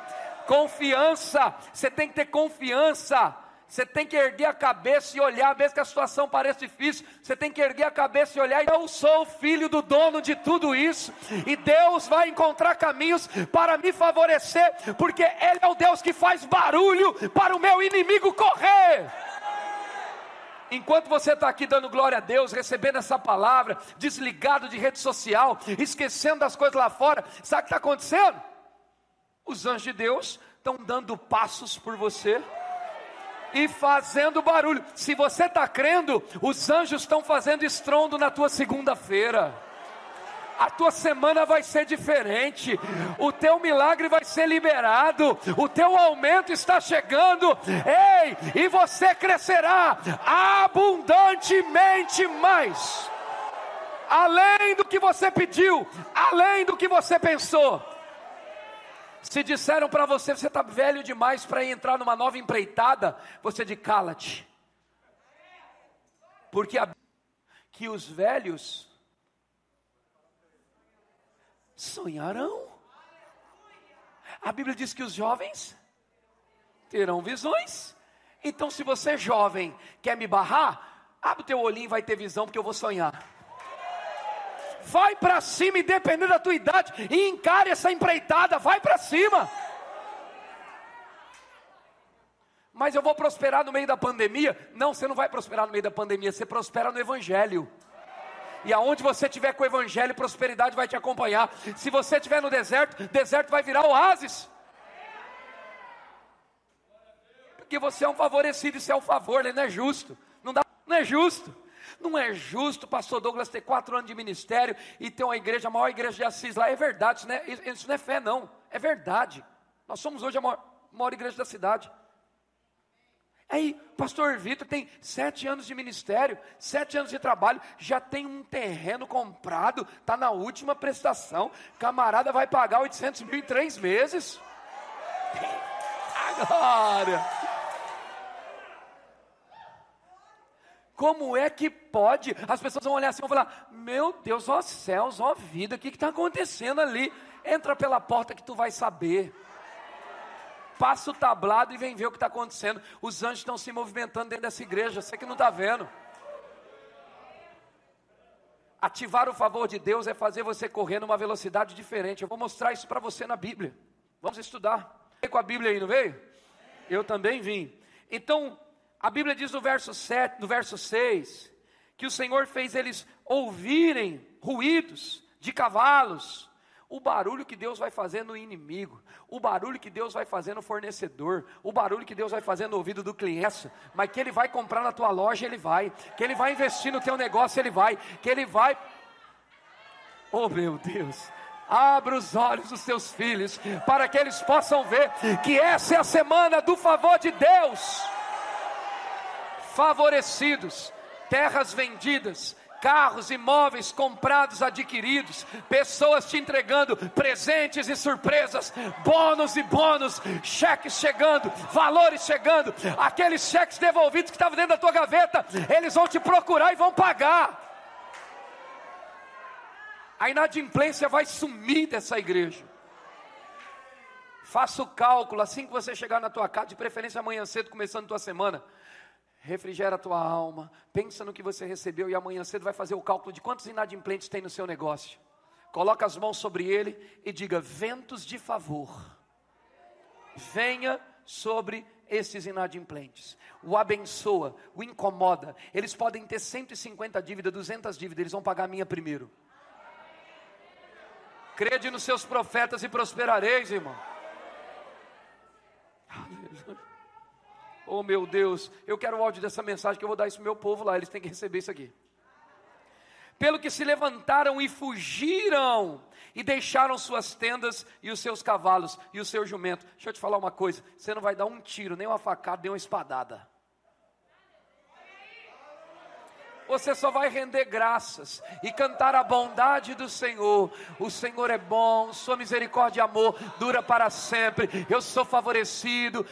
Confiança, você tem que ter confiança, você tem que erguer a cabeça e olhar, mesmo que a situação pareça difícil, você tem que erguer a cabeça e olhar, eu sou o filho do dono de tudo isso, e Deus vai encontrar caminhos para me favorecer, porque Ele é o Deus que faz barulho para o meu inimigo correr. Enquanto você está aqui dando glória a Deus, recebendo essa palavra, desligado de rede social, esquecendo das coisas lá fora, sabe o que está acontecendo? Os anjos de Deus estão dando passos por você e fazendo barulho. Se você está crendo, os anjos estão fazendo estrondo na tua segunda-feira. A tua semana vai ser diferente. O teu milagre vai ser liberado. O teu aumento está chegando. Ei, e você crescerá abundantemente mais. Além do que você pediu, além do que você pensou. Se disseram para você, você está velho demais para entrar numa nova empreitada, você diz, cala-te. Porque que os velhos sonharão. A Bíblia diz que os jovens terão visões. Então se você é jovem, quer me barrar, abre o teu olhinho e vai ter visão, porque eu vou sonhar. Vai para cima, independente da tua idade, e encare essa empreitada, vai para cima. Mas eu vou prosperar no meio da pandemia? Não, você não vai prosperar no meio da pandemia, você prospera no Evangelho. E aonde você estiver com o Evangelho, prosperidade vai te acompanhar. Se você estiver no deserto, deserto vai virar oásis. Porque você é um favorecido, isso é um favor, não é justo. Não é justo. Não é justo, pastor Douglas, ter 4 anos de ministério e ter uma igreja, a maior igreja de Assis lá. É verdade, isso não é fé não, é verdade. Nós somos hoje a maior igreja da cidade. Aí, pastor Vitor tem 7 anos de ministério, 7 anos de trabalho, já tem um terreno comprado, está na última prestação, camarada vai pagar 800 mil em 3 meses. Agora... Como é que pode? As pessoas vão olhar assim e vão falar, meu Deus, ó céus, ó vida, o que está acontecendo ali? Entra pela porta que tu vai saber. Passa o tablado e vem ver o que está acontecendo. Os anjos estão se movimentando dentro dessa igreja, você que não está vendo. Ativar o favor de Deus é fazer você correr numa velocidade diferente. Eu vou mostrar isso para você na Bíblia. Vamos estudar. Veio com a Bíblia aí, não veio? Eu também vim. Então... a Bíblia diz no verso 7, no verso 6, que o Senhor fez eles ouvirem ruídos de cavalos, o barulho que Deus vai fazer no inimigo, o barulho que Deus vai fazer no fornecedor, o barulho que Deus vai fazer no ouvido do cliente, mas que Ele vai comprar na tua loja, Ele vai, que Ele vai investir no teu negócio, Ele vai, que Ele vai, oh meu Deus, abra os olhos dos teus filhos, para que eles possam ver, que essa é a semana do favor de Deus, favorecidos, terras vendidas, carros, imóveis comprados, adquiridos, pessoas te entregando presentes e surpresas, bônus e bônus, cheques chegando, valores chegando, aqueles cheques devolvidos que estavam dentro da tua gaveta, eles vão te procurar e vão pagar. A inadimplência vai sumir dessa igreja. Faça o cálculo, assim que você chegar na tua casa, de preferência amanhã cedo, começando a tua semana, refrigera a tua alma, pensa no que você recebeu e amanhã cedo vai fazer o cálculo de quantos inadimplentes tem no seu negócio. Coloca as mãos sobre ele e diga: ventos de favor, venha sobre esses inadimplentes. O abençoa, o incomoda. Eles podem ter 150 dívidas, 200 dívidas, eles vão pagar a minha primeiro. Crede nos seus profetas e prosperareis, irmão. Oh meu Deus, eu quero o áudio dessa mensagem que eu vou dar isso pro meu povo lá, eles têm que receber isso aqui. Pelo que se levantaram e fugiram, e deixaram suas tendas e os seus cavalos e o seu jumento. Deixa eu te falar uma coisa, você não vai dar um tiro, nem uma facada, nem uma espadada. Você só vai render graças e cantar a bondade do Senhor. O Senhor é bom, sua misericórdia e amor dura para sempre. Eu sou favorecido,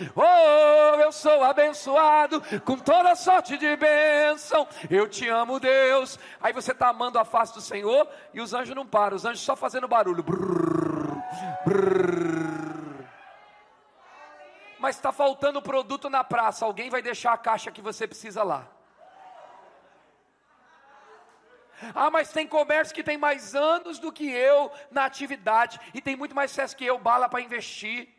eu sou abençoado com toda sorte de bênção. Eu te amo, Deus. Aí você está amando a face do Senhor e os anjos não param, os anjos só fazendo barulho. Brrr, brrr. Mas está faltando produto na praça, alguém vai deixar a caixa que você precisa lá. Ah, mas tem comércio que tem mais anos do que eu na atividade, e tem muito mais sucesso que eu, bala para investir.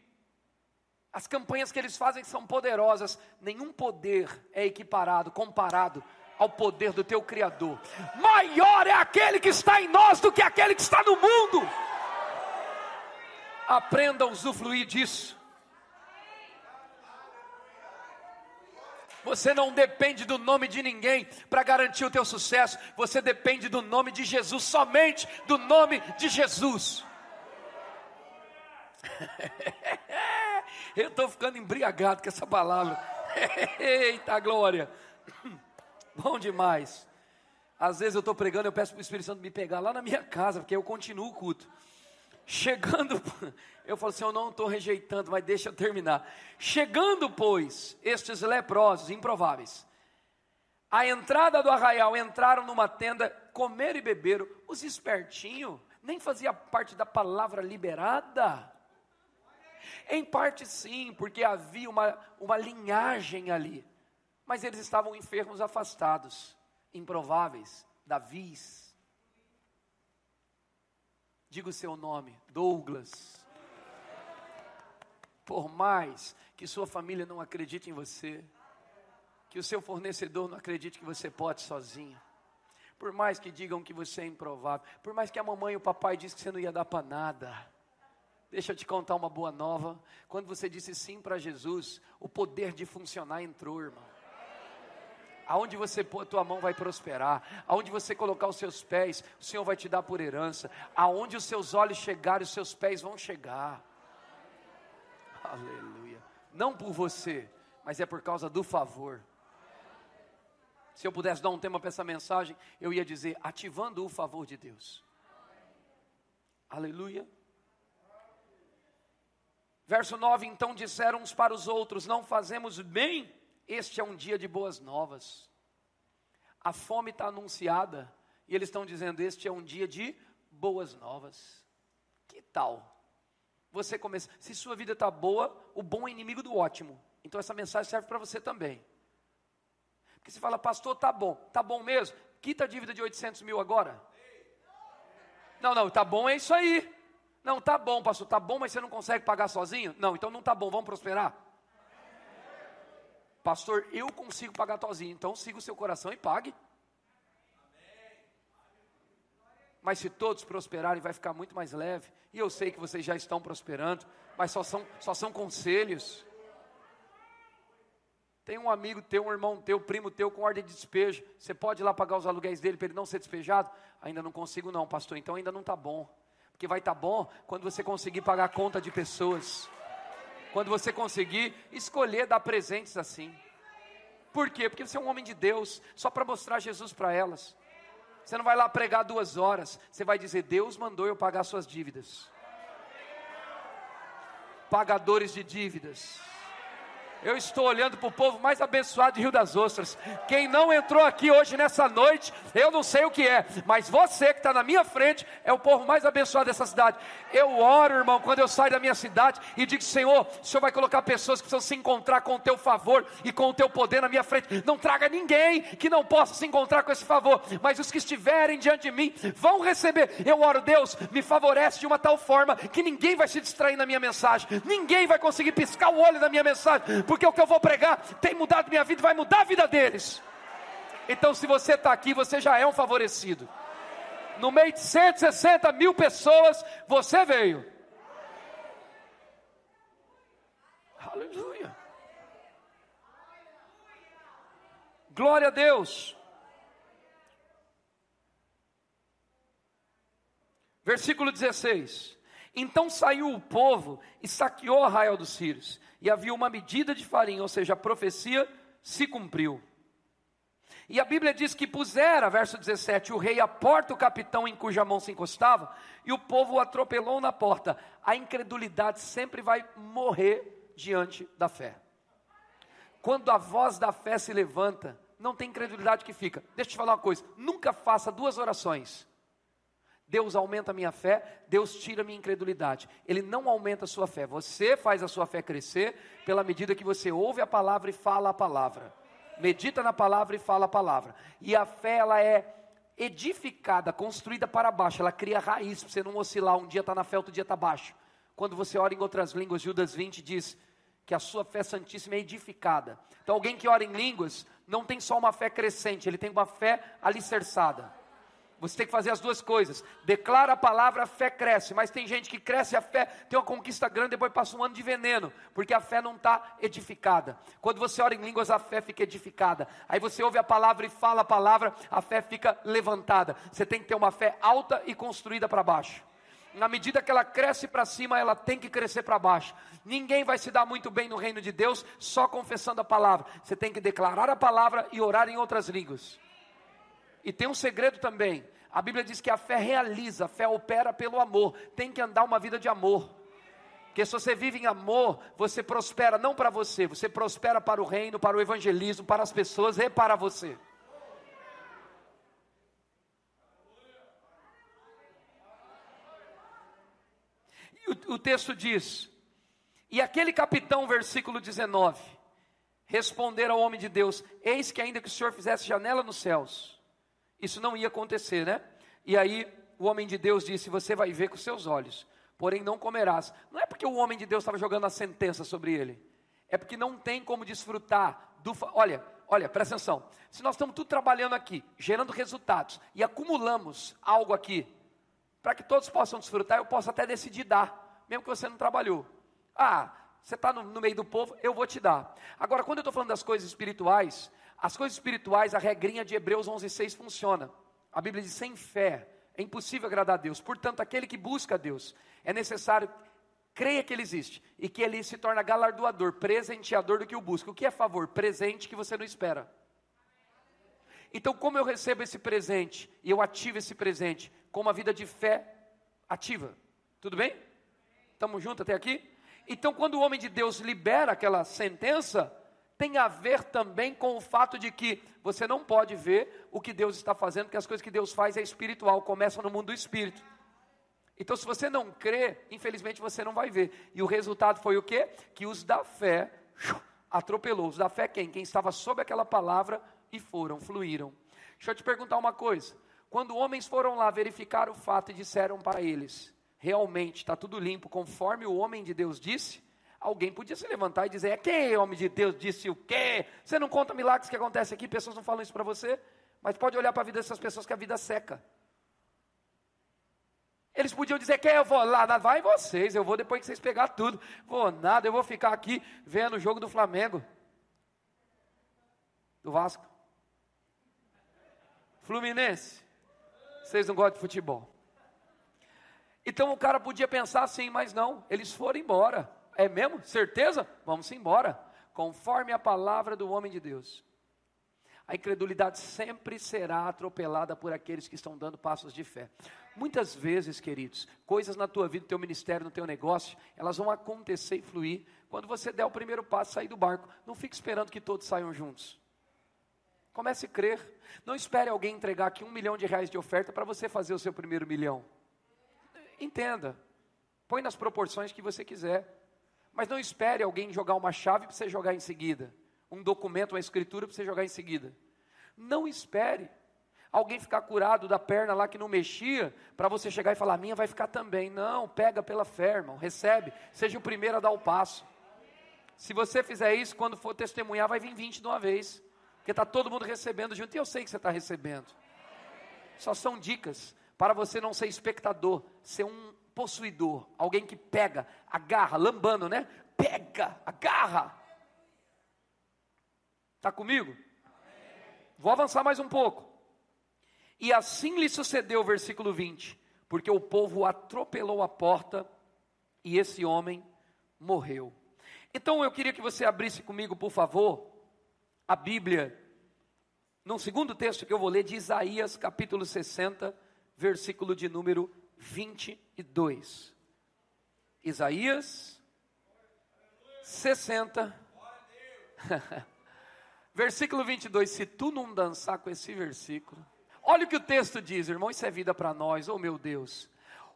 As campanhas que eles fazem são poderosas. Nenhum poder é equiparado, comparado ao poder do teu Criador. Maior é aquele que está em nós do que aquele que está no mundo. Aprenda a usufruir disso. Você não depende do nome de ninguém para garantir o teu sucesso. Você depende do nome de Jesus, somente do nome de Jesus. Eu estou ficando embriagado com essa palavra. Eita glória. Bom demais. Às vezes eu estou pregando, eu peço para o Espírito Santo me pegar lá na minha casa, porque eu continuo o culto. Chegando, eu falo assim, eu não estou rejeitando, mas deixa eu terminar. Chegando, pois, estes leprosos, improváveis, à entrada do arraial, entraram numa tenda, comeram e beberam. Os espertinhos, nem fazia parte da palavra liberada. Em parte sim, porque havia uma linhagem ali. Mas eles estavam enfermos, afastados, improváveis, Davis. Diga o seu nome, Douglas. Por mais que sua família não acredite em você, que o seu fornecedor não acredite que você pode sozinho, por mais que digam que você é improvável, por mais que a mamãe e o papai dissem que você não ia dar para nada, deixa eu te contar uma boa nova. Quando você disse sim para Jesus, o poder de funcionar entrou, irmão. Aonde você pôr a tua mão vai prosperar. Aonde você colocar os seus pés, o Senhor vai te dar por herança. Aonde os seus olhos chegarem, os seus pés vão chegar. Aleluia. Não por você, mas é por causa do favor. Se eu pudesse dar um tema para essa mensagem, eu ia dizer, ativando o favor de Deus. Aleluia. Verso 9, então disseram uns para os outros, não fazemos bem. Este é um dia de boas novas. A fome está anunciada. E eles estão dizendo, este é um dia de boas novas. Que tal? Você começa, se sua vida está boa, o bom é inimigo do ótimo. Então essa mensagem serve para você também. Porque você fala, pastor, tá bom mesmo? Quita a dívida de 800 mil agora. Não, tá bom, é isso aí. Não, tá bom, pastor, tá bom, mas você não consegue pagar sozinho? Não, então não tá bom, vamos prosperar? Pastor, eu consigo pagar sozinho, então siga o seu coração e pague. Mas se todos prosperarem, vai ficar muito mais leve. E eu sei que vocês já estão prosperando, mas só são conselhos. Tem um amigo teu, um irmão teu, primo teu com ordem de despejo. Você pode ir lá pagar os aluguéis dele para ele não ser despejado? Ainda não consigo não, pastor, então ainda não está bom. Porque vai estar bom quando você conseguir pagar a conta de pessoas. Quando você conseguir escolher dar presentes assim. Por quê? Porque você é um homem de Deus, só para mostrar Jesus para elas. Você não vai lá pregar 2 horas. Você vai dizer, Deus mandou eu pagar suas dívidas. Pagadores de dívidas. Eu estou olhando para o povo mais abençoado de Rio das Ostras. Quem não entrou aqui hoje nessa noite, eu não sei o que é, mas você que está na minha frente, é o povo mais abençoado dessa cidade. Eu oro, irmão, quando eu saio da minha cidade e digo, Senhor, o Senhor vai colocar pessoas que precisam se encontrar com o teu favor e com o teu poder na minha frente. Não traga ninguém que não possa se encontrar com esse favor, mas os que estiverem diante de mim vão receber. Eu oro, Deus, me favorece de uma tal forma que ninguém vai se distrair na minha mensagem, ninguém vai conseguir piscar o olho da minha mensagem, porque o que eu vou pregar tem mudado minha vida, vai mudar a vida deles. Então, se você está aqui, você já é um favorecido. No meio de 160 mil pessoas, você veio. Aleluia. Glória a Deus. Versículo 16. Então saiu o povo e saqueou Arraial dos Sírios. E havia uma medida de farinha, ou seja, a profecia se cumpriu. E a Bíblia diz que pusera, verso 17, o rei à porta o capitão em cuja mão se encostava, e o povo o atropelou na porta. A incredulidade sempre vai morrer diante da fé. Quando a voz da fé se levanta, não tem incredulidade que fica. Deixa eu te falar uma coisa, nunca faça 2 orações. Deus aumenta a minha fé, Deus tira a minha incredulidade. Ele não aumenta a sua fé. Você faz a sua fé crescer pela medida que você ouve a palavra e fala a palavra. Medita na palavra e fala a palavra. E a fé, ela é edificada, construída para baixo. Ela cria raiz para você não oscilar. Um dia está na fé, outro dia está baixo. Quando você ora em outras línguas, Judas 20 diz que a sua fé santíssima é edificada. Então alguém que ora em línguas não tem só uma fé crescente, ele tem uma fé alicerçada. Você tem que fazer as 2 coisas. Declara a palavra, a fé cresce. Mas tem gente que cresce a fé, tem uma conquista grande, depois passa um ano de veneno, porque a fé não está edificada. Quando você ora em línguas, a fé fica edificada. Aí você ouve a palavra e fala a palavra, a fé fica levantada. Você tem que ter uma fé alta e construída para baixo. Na medida que ela cresce para cima, ela tem que crescer para baixo. Ninguém vai se dar muito bem no reino de Deus só confessando a palavra. Você tem que declarar a palavra e orar em outras línguas. E tem um segredo também. A Bíblia diz que a fé realiza, a fé opera pelo amor. Tem que andar uma vida de amor. Porque se você vive em amor, você prospera não para você, você prospera para o reino, para o evangelismo, para as pessoas e para você. E o texto diz, e aquele capitão, versículo 19, responder ao homem de Deus, eis que ainda que o Senhor fizesse janela nos céus, isso não ia acontecer, né? E aí o homem de Deus disse, você vai ver com seus olhos, porém não comerás. Não é porque o homem de Deus estava jogando a sentença sobre ele, é porque não tem como desfrutar do... Olha, presta atenção, se nós estamos tudo trabalhando aqui, gerando resultados, e acumulamos algo aqui, para que todos possam desfrutar, eu posso até decidir dar, mesmo que você não trabalhou. Você está no meio do povo, eu vou te dar. Agora, quando eu estou falando das coisas espirituais, as coisas espirituais, a regrinha de Hebreus 11:6 funciona. A Bíblia diz, sem fé, é impossível agradar a Deus. Portanto, aquele que busca a Deus, é necessário, creia que Ele existe, e que Ele se torna galardoador, presenteador do que o busca. O que é favor? Presente que você não espera. Então, como eu recebo esse presente, e eu ativo esse presente, com uma vida de fé ativa. Tudo bem? Estamos juntos até aqui? Então, quando o homem de Deus libera aquela sentença, tem a ver também com o fato de que você não pode ver o que Deus está fazendo, porque as coisas que Deus faz é espiritual, começam no mundo do espírito. Então, se você não crê, infelizmente você não vai ver. E o resultado foi o quê? Que os da fé atropelou. Os da fé quem? Quem estava sob aquela palavra e fluíram. Deixa eu te perguntar uma coisa. Quando homens foram lá verificar o fato e disseram para eles, realmente está tudo limpo, conforme o homem de Deus disse, alguém podia se levantar e dizer, quem homem de Deus disse o quê? Você não conta milagres que acontecem aqui, pessoas não falam isso para você, mas pode olhar para a vida dessas pessoas que a vida seca. Eles podiam dizer, eu vou lá, vai vocês, eu vou depois que vocês pegar tudo, vou nada, eu vou ficar aqui vendo o jogo do Flamengo, do Vasco, Fluminense, vocês não gostam de futebol. Então o cara podia pensar assim, mas não, eles foram embora. É mesmo? Certeza? Vamos embora. Conforme a palavra do homem de Deus. A incredulidade sempre será atropelada por aqueles que estão dando passos de fé. Muitas vezes, queridos, coisas na tua vida, no teu ministério, no teu negócio, elas vão acontecer e fluir quando você der o primeiro passo, sair do barco. Não fique esperando que todos saiam juntos. Comece a crer. Não espere alguém entregar aqui R$1 milhão de oferta para você fazer o seu primeiro milhão. Entenda. Põe nas proporções que você quiser. Mas não espere alguém jogar uma chave para você jogar em seguida. Um documento, uma escritura para você jogar em seguida. Não espere alguém ficar curado da perna lá que não mexia, para você chegar e falar, a minha vai ficar também. Não, pega pela fé, irmão, recebe. Seja o primeiro a dar o passo. Se você fizer isso, quando for testemunhar, vai vir 20 de uma vez. Porque está todo mundo recebendo junto, e eu sei que você está recebendo. Só são dicas para você não ser espectador, ser um possuidor, alguém que pega, agarra, lambando, né? Pega, agarra. Está comigo? Vou avançar mais um pouco. E assim lhe sucedeu, versículo 20, porque o povo atropelou a porta e esse homem morreu. Então eu queria que você abrisse comigo, por favor, a Bíblia, no segundo texto que eu vou ler, de Isaías, capítulo 60, versículo de número 22. Isaías 60, versículo 22. Se tu não dançar com esse versículo, olha o que o texto diz, irmão, isso é vida para nós, oh meu Deus.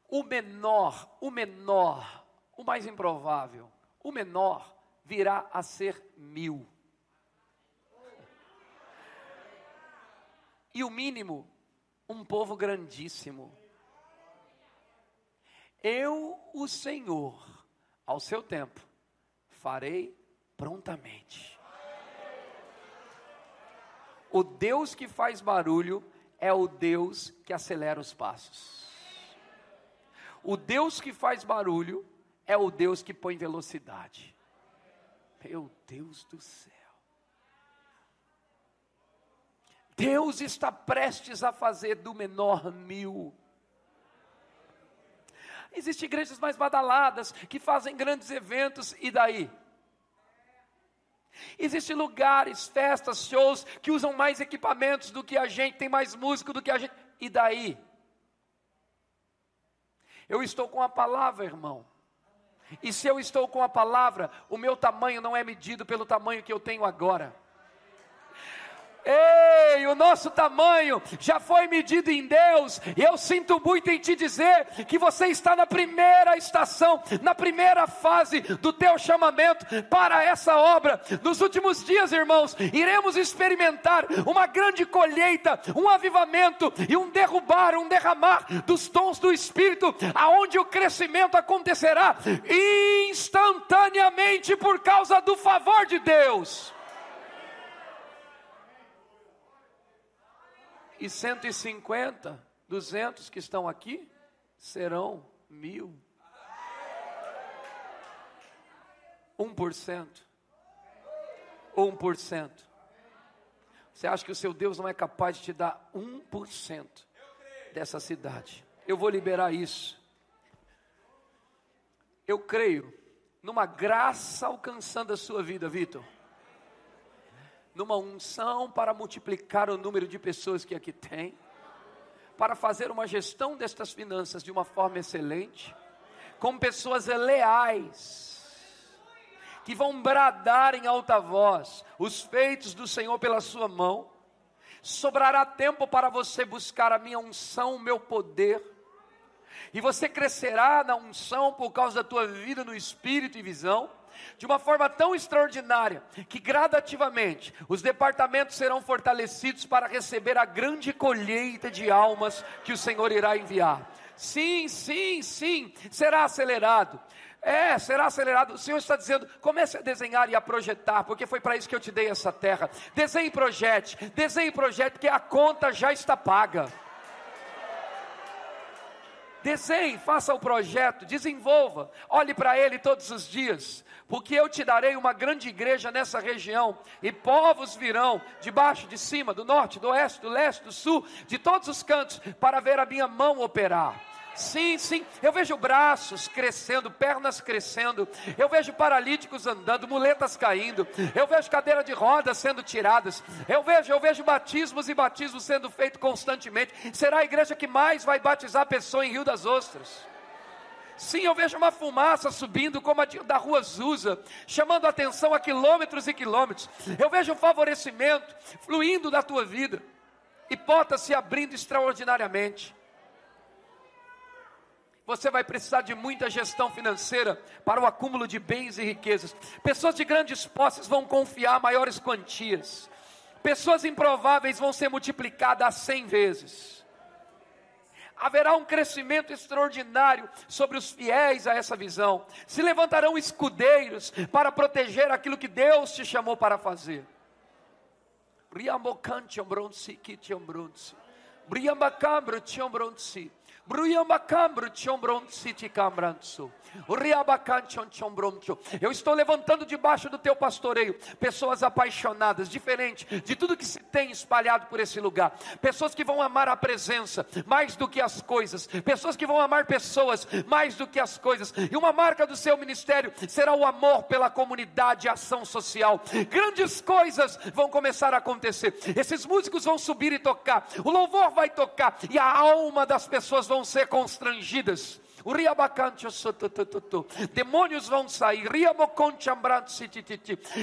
O menor, o mais improvável, o menor virá a ser 1000. E o mínimo, um povo grandíssimo. Eu, o Senhor, ao seu tempo, farei prontamente. O Deus que faz barulho é o Deus que acelera os passos. O Deus que faz barulho é o Deus que põe velocidade. Meu Deus do céu. Deus está prestes a fazer do menor 1000. Existem igrejas mais badaladas que fazem grandes eventos, e daí? Existem lugares, festas, shows que usam mais equipamentos do que a gente, tem mais músico do que a gente, e daí? Eu estou com a palavra, irmão. E se eu estou com a palavra, o meu tamanho não é medido pelo tamanho que eu tenho agora. Ei, o nosso tamanho já foi medido em Deus. E eu sinto muito em te dizer que você está na primeira estação, na primeira fase do teu chamamento para essa obra. Nos últimos dias, irmãos, iremos experimentar uma grande colheita, um avivamento e um derrubar, um derramar dos dons do Espírito, aonde o crescimento acontecerá instantaneamente por causa do favor de Deus. E 150, 200 que estão aqui, serão 1000. 1%. 1%. Você acha que o seu Deus não é capaz de te dar 1% dessa cidade? Eu vou liberar isso. Eu creio numa graça alcançando a sua vida, Vitor. Numa unção para multiplicar o número de pessoas que aqui tem, para fazer uma gestão destas finanças de uma forma excelente, com pessoas leais, que vão bradar em alta voz os feitos do Senhor pela sua mão. Sobrará tempo para você buscar a minha unção, o meu poder, e você crescerá na unção por causa da tua vida no Espírito e visão, de uma forma tão extraordinária, que gradativamente os departamentos serão fortalecidos para receber a grande colheita de almas que o Senhor irá enviar. Sim, será acelerado. Será acelerado. O Senhor está dizendo, comece a desenhar e a projetar, porque foi para isso que eu te dei essa terra. Desenhe e projete, porque a conta já está paga. Desenhe, faça o projeto, desenvolva, olhe para ele todos os dias, porque eu te darei uma grande igreja nessa região, e povos virão, de baixo, de cima, do norte, do oeste, do leste, do sul, de todos os cantos, para ver a minha mão operar. Sim, sim, eu vejo braços crescendo, pernas crescendo, eu vejo paralíticos andando, muletas caindo, eu vejo cadeira de rodas sendo tiradas, eu vejo batismos e batismos sendo feitos constantemente. Será a igreja que mais vai batizar pessoas em Rio das Ostras. Sim, eu vejo uma fumaça subindo como a da rua Azusa, chamando a atenção a quilômetros e quilômetros. Eu vejo um favorecimento fluindo da tua vida, e portas se abrindo extraordinariamente. Você vai precisar de muita gestão financeira para o acúmulo de bens e riquezas. Pessoas de grandes posses vão confiar maiores quantias. Pessoas improváveis vão ser multiplicadas a 100 vezes. Haverá um crescimento extraordinário sobre os fiéis a essa visão. Se levantarão escudeiros para proteger aquilo que Deus te chamou para fazer. Eu estou levantando debaixo do teu pastoreio pessoas apaixonadas, diferente de tudo que se tem espalhado por esse lugar. Pessoas que vão amar a presença mais do que as coisas. Pessoas que vão amar pessoas mais do que as coisas. E uma marca do seu ministério será o amor pela comunidade e ação social. Grandes coisas vão começar a acontecer. Esses músicos vão subir e tocar. O louvor vai tocar e a alma das pessoas vão ser constrangidas. Demônios vão sair,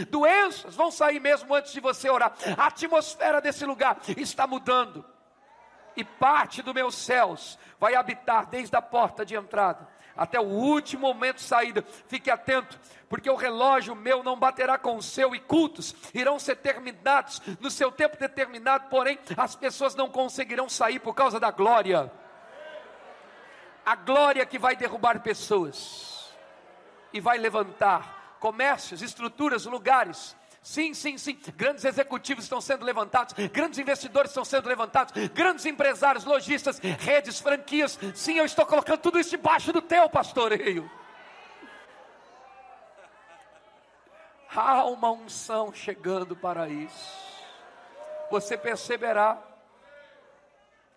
doenças vão sair mesmo antes de você orar. A atmosfera desse lugar está mudando, e parte dos meus céus vai habitar desde a porta de entrada até o último momento de saída. Fique atento, porque o relógio meu não baterá com o seu, e cultos irão ser terminados no seu tempo determinado, porém as pessoas não conseguirão sair por causa da glória. A glória que vai derrubar pessoas e vai levantar comércios, estruturas, lugares. Sim, sim, sim, grandes executivos estão sendo levantados, grandes investidores estão sendo levantados, grandes empresários, lojistas, redes, franquias. Sim, eu estou colocando tudo isso debaixo do teu pastoreio. Há uma unção chegando para isso. Você perceberá.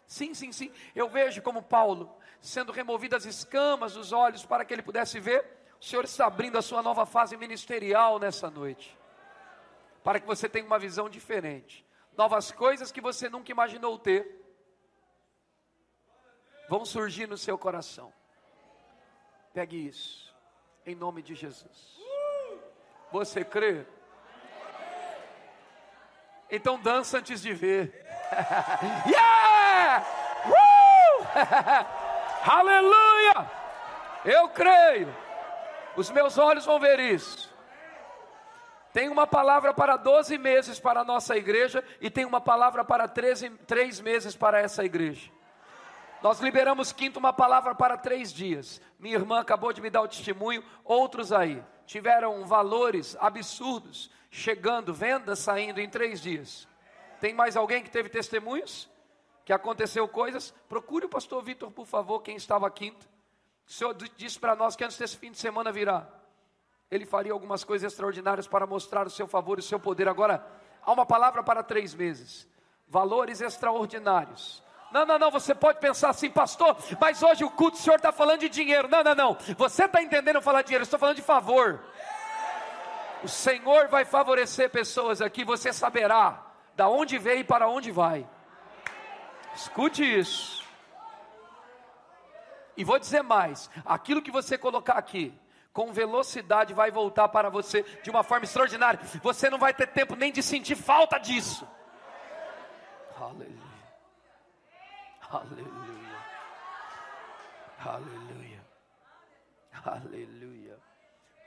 Sim, sim, sim, eu vejo como Paulo sendo removidas as escamas dos olhos para que ele pudesse ver. O Senhor está abrindo a sua nova fase ministerial nessa noite, para que você tenha uma visão diferente. Novas coisas que você nunca imaginou ter vão surgir no seu coração. Pegue isso, em nome de Jesus. Você crê? Então dança antes de ver. Yeah! Aleluia! Eu creio. Os meus olhos vão ver isso. Tem uma palavra para 12 meses para a nossa igreja, e tem uma palavra para 3 meses para essa igreja. Nós liberamos quinta uma palavra para 3 dias. Minha irmã acabou de me dar o testemunho. Outros aí tiveram valores absurdos chegando, vendas saindo em 3 dias. Tem mais alguém que teve testemunhos? Que aconteceu coisas? Procure o pastor Vitor, por favor, quem estava quinta. O Senhor disse para nós que antes desse fim de semana virá, Ele faria algumas coisas extraordinárias para mostrar o seu favor e o seu poder. Agora, há uma palavra para 3 meses. Valores extraordinários. Não, você pode pensar assim, pastor, mas hoje o culto, o senhor está falando de dinheiro. Não, você está entendendo eu falar de dinheiro, eu estou falando de favor. O Senhor vai favorecer pessoas aqui, você saberá da onde veio e para onde vai. Escute isso. E vou dizer mais, aquilo que você colocar aqui, com velocidade vai voltar para você de uma forma extraordinária. Você não vai ter tempo nem de sentir falta disso. Aleluia. Aleluia. Aleluia. Aleluia.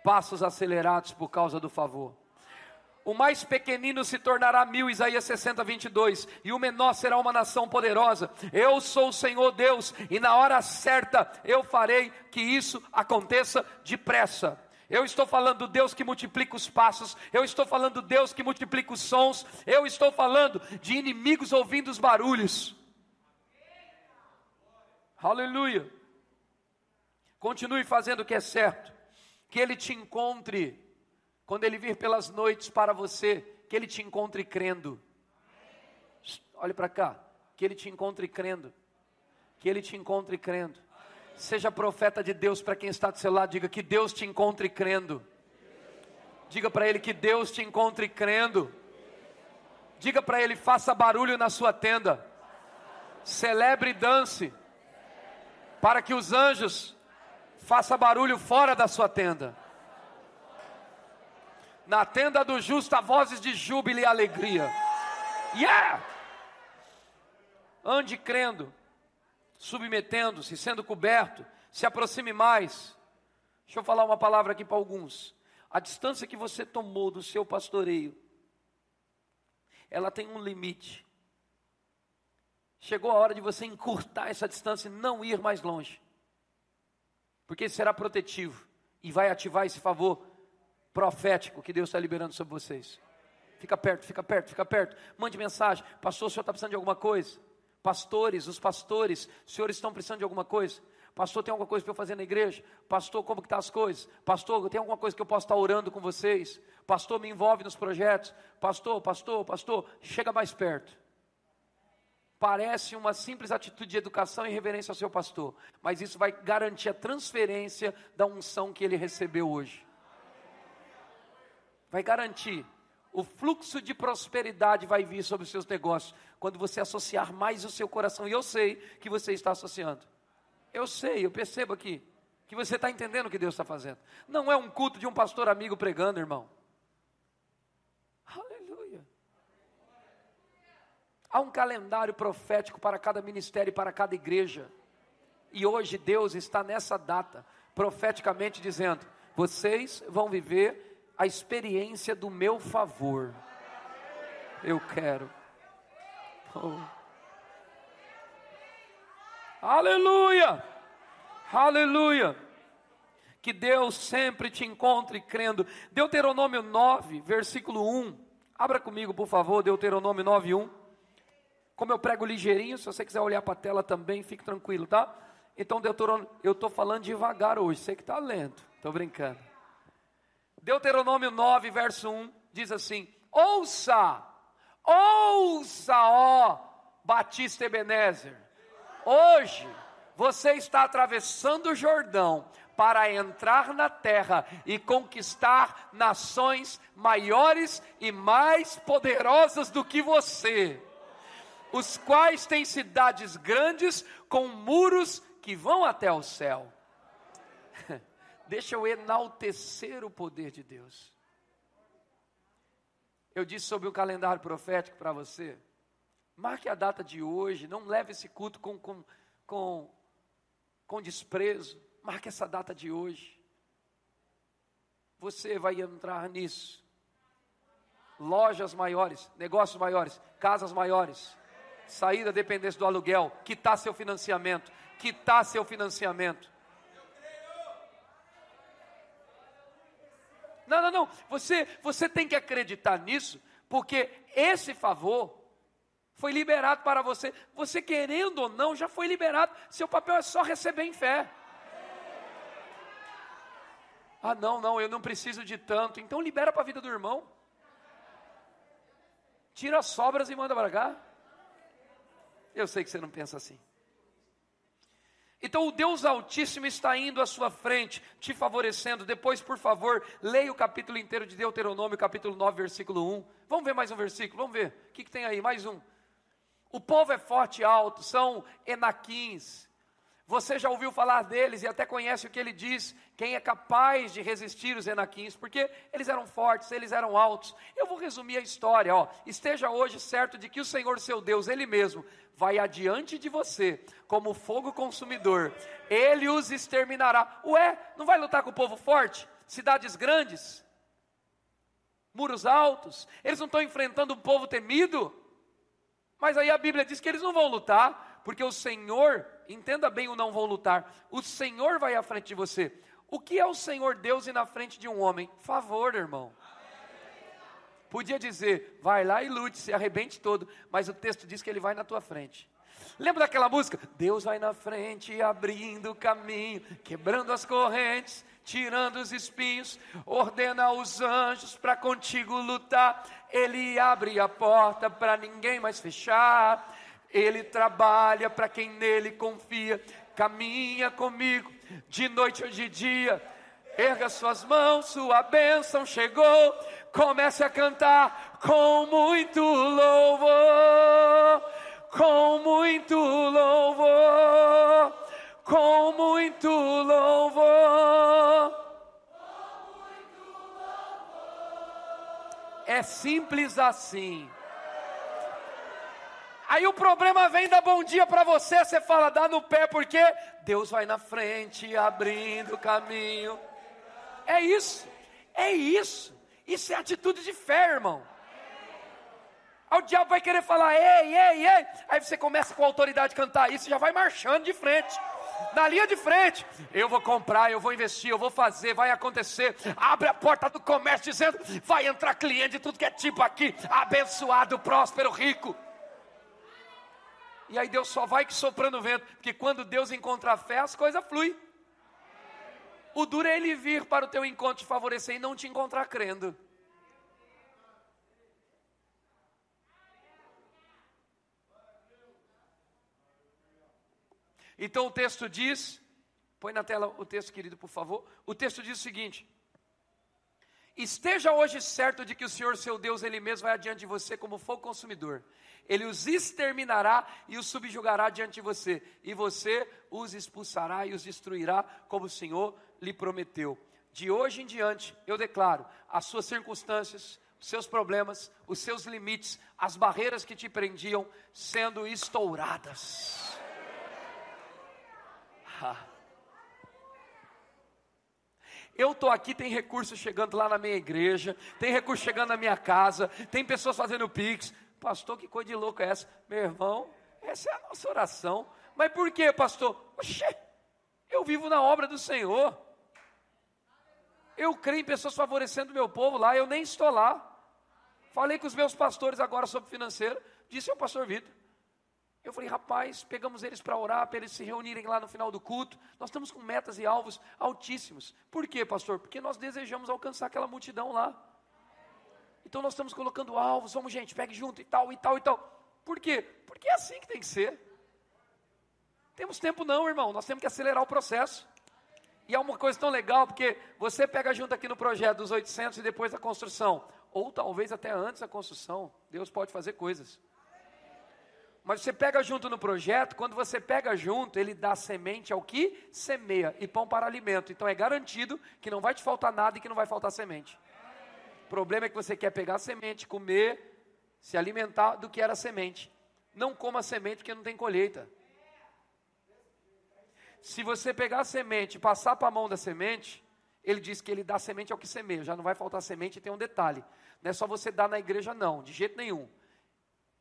Passos acelerados por causa do favor. O mais pequenino se tornará 1000, Isaías 60, 22. E o menor será uma nação poderosa. Eu sou o Senhor Deus, e na hora certa eu farei que isso aconteça depressa. Eu estou falando do Deus que multiplica os passos. Eu estou falando do Deus que multiplica os sons. Eu estou falando de inimigos ouvindo os barulhos. Aleluia. Continue fazendo o que é certo. Que Ele te encontre. Quando Ele vir pelas noites para você, que Ele te encontre crendo. Olhe para cá. Que Ele te encontre crendo. Que Ele te encontre crendo. Seja profeta de Deus para quem está do seu lado. Diga: que Deus te encontre crendo. Diga para ele: que Deus te encontre crendo. Diga para ele: faça barulho na sua tenda. Celebre e dance, para que os anjos façam barulho fora da sua tenda. Na tenda do justo há vozes de júbilo e alegria. Yeah! Ande crendo, submetendo-se, sendo coberto, se aproxime mais. Deixa eu falar uma palavra aqui para alguns. A distância que você tomou do seu pastoreio, ela tem um limite. Chegou a hora de você encurtar essa distância e não ir mais longe. Porque isso será protetivo e vai ativar esse favor profético que Deus está liberando sobre vocês. Fica perto, fica perto, fica perto. Mande mensagem: pastor, o senhor está precisando de alguma coisa? Pastores, os pastores, os senhores estão precisando de alguma coisa? Pastor, tem alguma coisa para eu fazer na igreja? Pastor, como que estão as coisas? Pastor, tem alguma coisa que eu posso estar orando com vocês? Pastor, me envolve nos projetos. Pastor, chega mais perto. Parece uma simples atitude de educação e reverência ao seu pastor, mas isso vai garantir a transferência da unção que ele recebeu hoje. Vai garantir. O fluxo de prosperidade vai vir sobre os seus negócios, quando você associar mais o seu coração, e eu sei que você está associando. Eu sei, eu percebo aqui, que você está entendendo o que Deus está fazendo. Não é um culto de um pastor amigo pregando, irmão. Aleluia. Há um calendário profético para cada ministério e para cada igreja. E hoje Deus está nessa data, profeticamente dizendo: vocês vão viver a experiência do meu favor. Eu quero. Oh. Aleluia! Aleluia! Que Deus sempre te encontre crendo. Deuteronômio 9, versículo 1. Abra comigo, por favor, Deuteronômio 9, 1. Como eu prego ligeirinho, se você quiser olhar para a tela também, fique tranquilo, tá? Então, Deuteronômio, eu estou falando devagar hoje, sei que está lento, estou brincando. Deuteronômio 9, verso 1, diz assim: ouça, ó Batista Ebenezer, hoje você está atravessando o Jordão para entrar na terra e conquistar nações maiores e mais poderosas do que você, os quais têm cidades grandes com muros que vão até o céu. Deixa eu enaltecer o poder de Deus. Eu disse sobre o calendário profético para você. Marque a data de hoje. Não leve esse culto com desprezo. Marque essa data de hoje. Você vai entrar nisso. Lojas maiores, negócios maiores, casas maiores. Sair da dependência do aluguel. Quitar seu financiamento. Quitar seu financiamento. Não, você tem que acreditar nisso, porque esse favor foi liberado para você. Você querendo ou não, já foi liberado. Seu papel é só receber em fé. Não, eu não preciso de tanto. Então libera para a vida do irmão. Tira as sobras e manda para cá. Eu sei que você não pensa assim. Então o Deus Altíssimo está indo à sua frente, te favorecendo. Depois, por favor, leia o capítulo inteiro de Deuteronômio, capítulo 9, versículo 1. Vamos ver mais um versículo, vamos ver. O que tem aí? Mais um. O povo é forte e alto, são enaquins. Você já ouviu falar deles e até conhece o que ele diz. Quem é capaz de resistir os enaquins? Porque eles eram fortes, eles eram altos. Eu vou resumir a história. Esteja hoje certo de que o Senhor seu Deus, Ele mesmo, vai adiante de você, como fogo consumidor. Ele os exterminará. Não vai lutar com o povo forte? Cidades grandes? Muros altos? Eles não estão enfrentando um povo temido? Mas aí a Bíblia diz que eles não vão lutar, porque o Senhor, entenda bem o não vão lutar, o Senhor vai à frente de você. O que é o Senhor Deus ir na frente de um homem? Favor, irmão. Podia dizer, vai lá e lute, se arrebente todo, mas o texto diz que ele vai na tua frente. Lembra daquela música? Deus vai na frente, abrindo o caminho, quebrando as correntes, tirando os espinhos, ordena os anjos para contigo lutar. Ele abre a porta para ninguém mais fechar. Ele trabalha para quem nele confia. caminha comigo, de noite ou de dia. Erga suas mãos, sua bênção chegou. Comece a cantar com muito louvor, com muito louvor, com muito louvor. É simples assim. Aí o problema vem dar bom dia para você, você fala, dá no pé, porque Deus vai na frente, abrindo o caminho. É isso, é isso. Isso é atitude de fé, irmão. Aí o diabo vai querer falar, ei, ei, ei. Aí você começa com a autoridade a cantar isso, já vai marchando de frente. Na linha de frente, eu vou comprar, eu vou investir, eu vou fazer, vai acontecer. Abre a porta do comércio dizendo, vai entrar cliente de tudo que é tipo aqui, abençoado, próspero, rico. E aí Deus só vai que soprando o vento, porque quando Deus encontra a fé, as coisas fluem. O duro é Ele vir para o teu encontro te favorecer e não te encontrar crendo. Então o texto diz, põe na tela o texto, querido, por favor. O texto diz o seguinte: esteja hoje certo de que o Senhor seu Deus, Ele mesmo vai adiante de você como fogo consumidor. Ele os exterminará e os subjugará diante de você. E você os expulsará e os destruirá como o Senhor lhe prometeu. De hoje em diante, eu declaro, as suas circunstâncias, os seus problemas, os seus limites, as barreiras que te prendiam, sendo estouradas. Eu estou aqui, tem recurso chegando lá na minha igreja, tem recurso chegando na minha casa, tem pessoas fazendo pix. Pastor, que coisa de louco é essa? Meu irmão, essa é a nossa oração. Mas por quê, pastor? Oxê, eu vivo na obra do Senhor. Eu creio em pessoas favorecendo o meu povo lá, eu nem estou lá. Falei com os meus pastores agora sobre financeiro, disse ao pastor Vitor. Eu falei, rapaz, pegamos eles para orar, para eles se reunirem lá no final do culto. Nós estamos com metas e alvos altíssimos. Por quê, pastor? Porque nós desejamos alcançar aquela multidão lá. Então nós estamos colocando alvos, vamos gente, pegue junto e tal, e tal, e tal. Por quê? Porque é assim que tem que ser. Temos tempo não, irmão, nós temos que acelerar o processo. E é uma coisa tão legal, porque você pega junto aqui no projeto dos 800 e depois da construção. Ou talvez até antes da construção, Deus pode fazer coisas. Mas você pega junto no projeto, quando você pega junto, ele dá semente ao que semeia e pão para alimento. Então é garantido que não vai te faltar nada e que não vai faltar semente. O problema é que você quer pegar a semente, comer, se alimentar do que era semente. Não coma a semente porque não tem colheita. Se você pegar a semente e passar para a mão da semente, ele diz que ele dá semente ao que semeia. Já não vai faltar semente e tem um detalhe. Não é só você dar na igreja não, de jeito nenhum.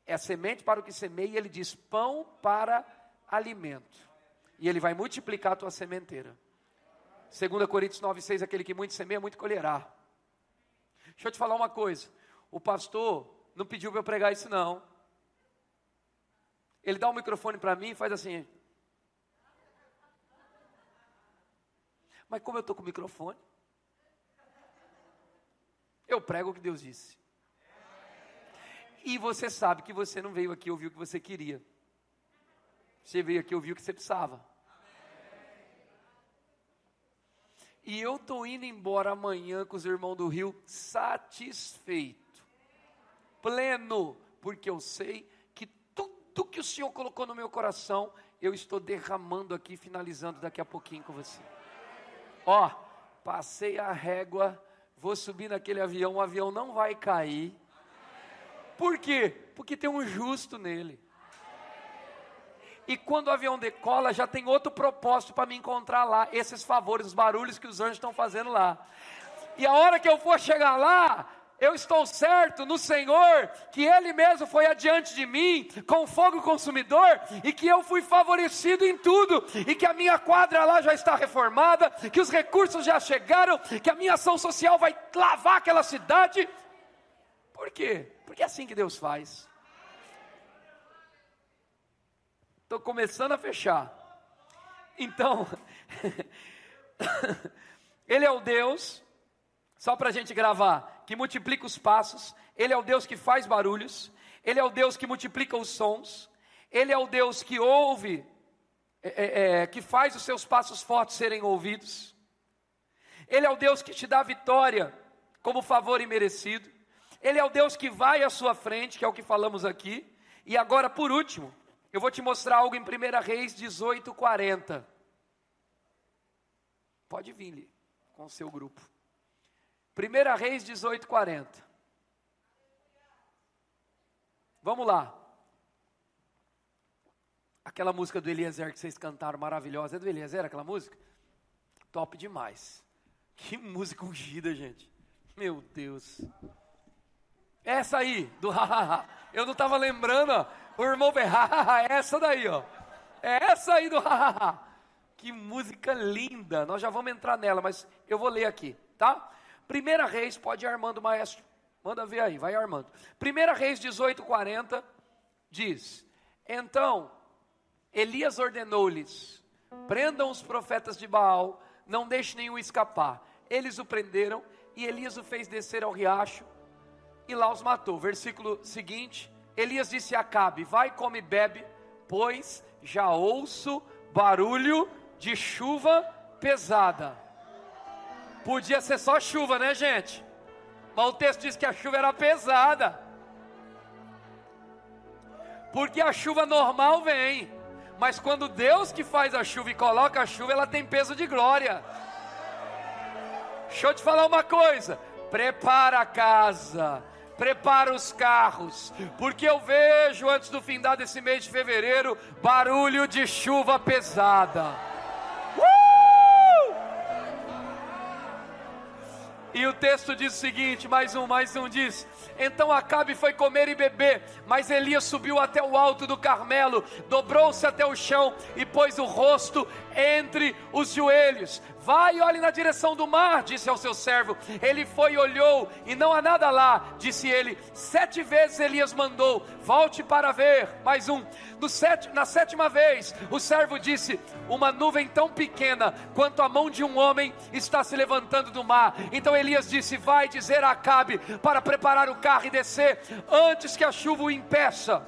É semente para o que semeia e ele diz pão para alimento. E ele vai multiplicar a tua sementeira. 2 Coríntios 9,6, aquele que muito semeia, muito colherá. Deixa eu te falar uma coisa. O pastor não pediu para eu pregar isso não. Ele dá o microfone para mim e faz assim. Mas como eu estou com o microfone, eu prego o que Deus disse. E você sabe que você não veio aqui ouvir o que você queria. Você veio aqui ouvir o que você precisava. E eu estou indo embora amanhã com os irmãos do Rio satisfeito, pleno, porque eu sei que tudo que o Senhor colocou no meu coração, eu estou derramando aqui, finalizando daqui a pouquinho com você. Ó, passei a régua, vou subir naquele avião, o avião não vai cair. Por quê? Porque tem um justo nele. E quando o avião decola, já tem outro propósito para me encontrar lá. Esses favores, os barulhos que os anjos estão fazendo lá. E a hora que eu for chegar lá, eu estou certo no Senhor, que Ele mesmo foi adiante de mim, com fogo consumidor, e que eu fui favorecido em tudo, e que a minha quadra lá já está reformada, que os recursos já chegaram, que a minha ação social vai lavar aquela cidade. Por quê? Porque é assim que Deus faz. Estou começando a fechar. Então, Ele é o Deus, só para a gente gravar, que multiplica os passos. Ele é o Deus que faz barulhos. Ele é o Deus que multiplica os sons. Ele é o Deus que ouve que faz os seus passos fortes serem ouvidos. Ele é o Deus que te dá vitória como favor imerecido. Ele é o Deus que vai à sua frente, que é o que falamos aqui. E agora, por último, eu vou te mostrar algo em 1 Reis 18:40. Pode vir com o seu grupo. 1 Reis 18:40. Vamos lá. Aquela música do Eliezer que vocês cantaram, maravilhosa. É do Eliezer aquela música? Top demais. Que música ungida, gente. Meu Deus. Essa aí, do ha-ha-ha. Eu não estava lembrando, ó. O irmão veio, ha-ha-ha. É essa daí, ó. É essa aí do ha-ha-ha. Que música linda. Nós já vamos entrar nela, mas eu vou ler aqui, tá? 1 Reis, pode ir armando, maestro. Manda ver aí, vai armando. 1 Reis 18:40 diz: Então Elias ordenou-lhes: prendam os profetas de Baal, não deixe nenhum escapar. Eles o prenderam e Elias o fez descer ao riacho e lá os matou. Versículo seguinte: Elias disse a Acabe: vai, come e bebe, pois já ouço barulho de chuva pesada. Podia ser só chuva, né, gente? Mas o texto diz que a chuva era pesada. Porque a chuva normal vem, mas quando Deus que faz a chuva e coloca a chuva, ela tem peso de glória. Deixa eu te falar uma coisa: prepara a casa, prepara os carros, porque eu vejo antes do findar desse mês de fevereiro barulho de chuva pesada. E o texto diz o seguinte, mais um diz: então Acabe foi comer e beber, mas Elias subiu até o alto do Carmelo, dobrou-se até o chão e pôs o rosto entre os joelhos. Vai e olhe na direção do mar, disse ao seu servo. Ele foi e olhou, e não há nada lá, disse ele. 7 vezes Elias mandou: volte para ver. Mais um. Na 7ª vez, o servo disse: uma nuvem tão pequena quanto a mão de um homem está se levantando do mar. Então Elias disse: vai dizer a Acabe para preparar o carro e descer, antes que a chuva o impeça.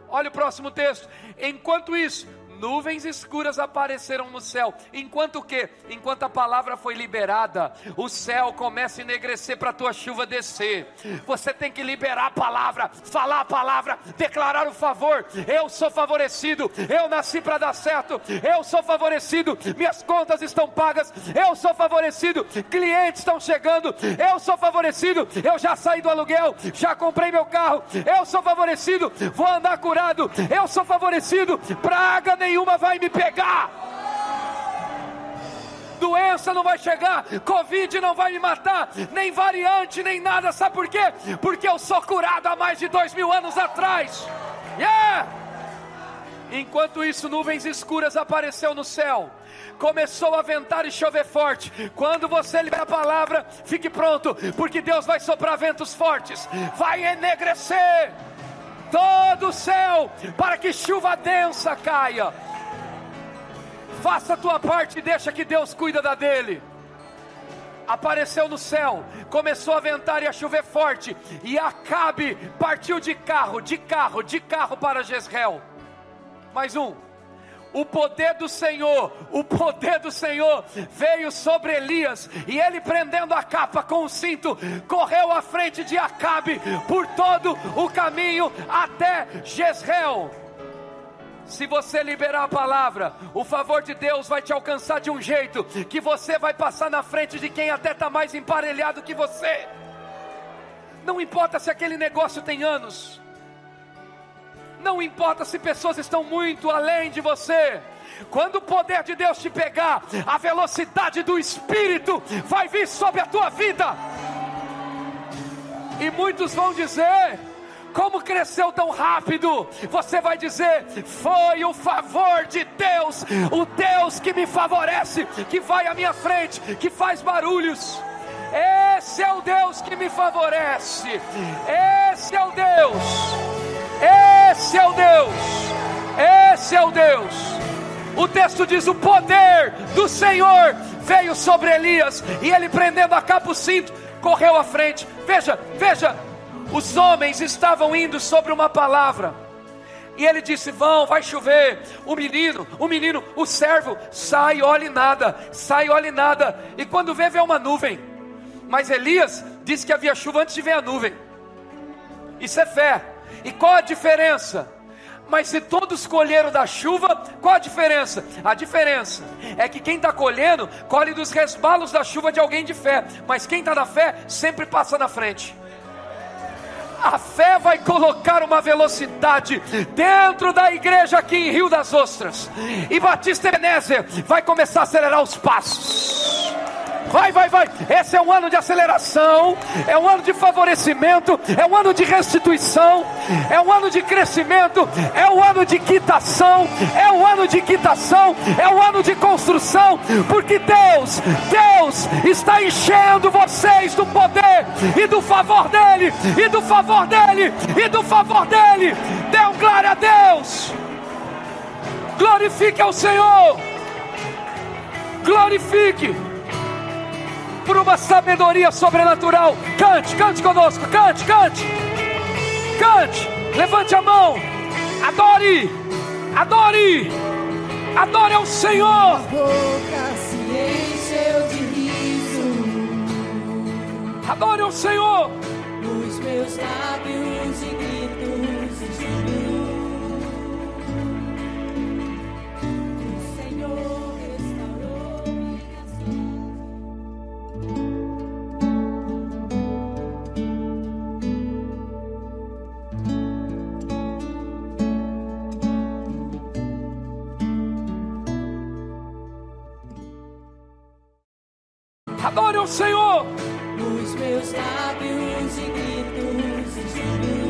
Olha o próximo texto. Enquanto isso, nuvens escuras apareceram no céu. Enquanto o quê? Enquanto a palavra foi liberada, o céu começa a enegrecer para a tua chuva descer. Você tem que liberar a palavra, falar a palavra, declarar o favor. Eu sou favorecido, eu nasci para dar certo, eu sou favorecido, minhas contas estão pagas, eu sou favorecido, clientes estão chegando, eu sou favorecido, eu já saí do aluguel, já comprei meu carro, eu sou favorecido, vou andar curado, eu sou favorecido, praga nenhuma vai me pegar, doença não vai chegar, Covid não vai me matar, nem variante, nem nada. Sabe por quê? Porque eu sou curado há mais de 2000 anos atrás. Enquanto isso, nuvens escuras apareceu no céu, começou a ventar e chover forte. Quando você libera a palavra, fique pronto, porque Deus vai soprar ventos fortes, vai enegrecer todo o céu, para que chuva densa caia. Faça a tua parte e deixa que Deus cuida da dele. Apareceu no céu, começou a ventar e a chover forte, e Acabe partiu de carro para Jezreel. Mais um. O poder do Senhor veio sobre Elias, e ele, prendendo a capa com o cinto, correu à frente de Acabe por todo o caminho até Jezreel. Se você liberar a palavra, o favor de Deus vai te alcançar de um jeito que você vai passar na frente de quem até está mais emparelhado que você. Não importa se aquele negócio tem anos, não importa se pessoas estão muito além de você. Quando o poder de Deus te pegar, a velocidade do Espírito vai vir sobre a tua vida. E muitos vão dizer: como cresceu tão rápido? Você vai dizer: foi o favor de Deus, o Deus que me favorece, que vai à minha frente, que faz barulhos. Esse é o Deus que me favorece. Esse é o Deus. Esse é o Deus. Esse é o Deus. O texto diz: o poder do Senhor veio sobre Elias, e ele, prendendo a capa o cinto, correu à frente. Veja, os homens estavam indo sobre uma palavra. E ele disse: vão, vai chover. O menino, o servo, sai e olha nada, sai e olha nada. E quando vê uma nuvem. Mas Elias disse que havia chuva antes de ver a nuvem. Isso é fé. E qual a diferença? Mas se todos colheram da chuva, qual a diferença? A diferença é que quem está colhendo, colhe dos resbalos da chuva de alguém de fé. Mas quem está na fé, sempre passa na frente. A fé vai colocar uma velocidade dentro da igreja aqui em Rio das Ostras. E Batista Ebenezer vai começar a acelerar os passos. Vai. Esse é um ano de aceleração, é um ano de favorecimento, é um ano de restituição, é um ano de crescimento, é um ano de quitação, é um ano de quitação, é um ano de construção, porque Deus está enchendo vocês do poder e do favor dele, e do favor dele, e do favor dele. Dê um glória a Deus, glorifique ao Senhor, glorifique. Por uma sabedoria sobrenatural. Cante conosco, cante, levante a mão, adore ao Senhor. A boca se encheu de riso, adore ao Senhor. os meus lábios de gritos de júbilo. O Senhor restaurou minha sorte. Adore ao Senhor. Os meus lábios de gritos de júbilo.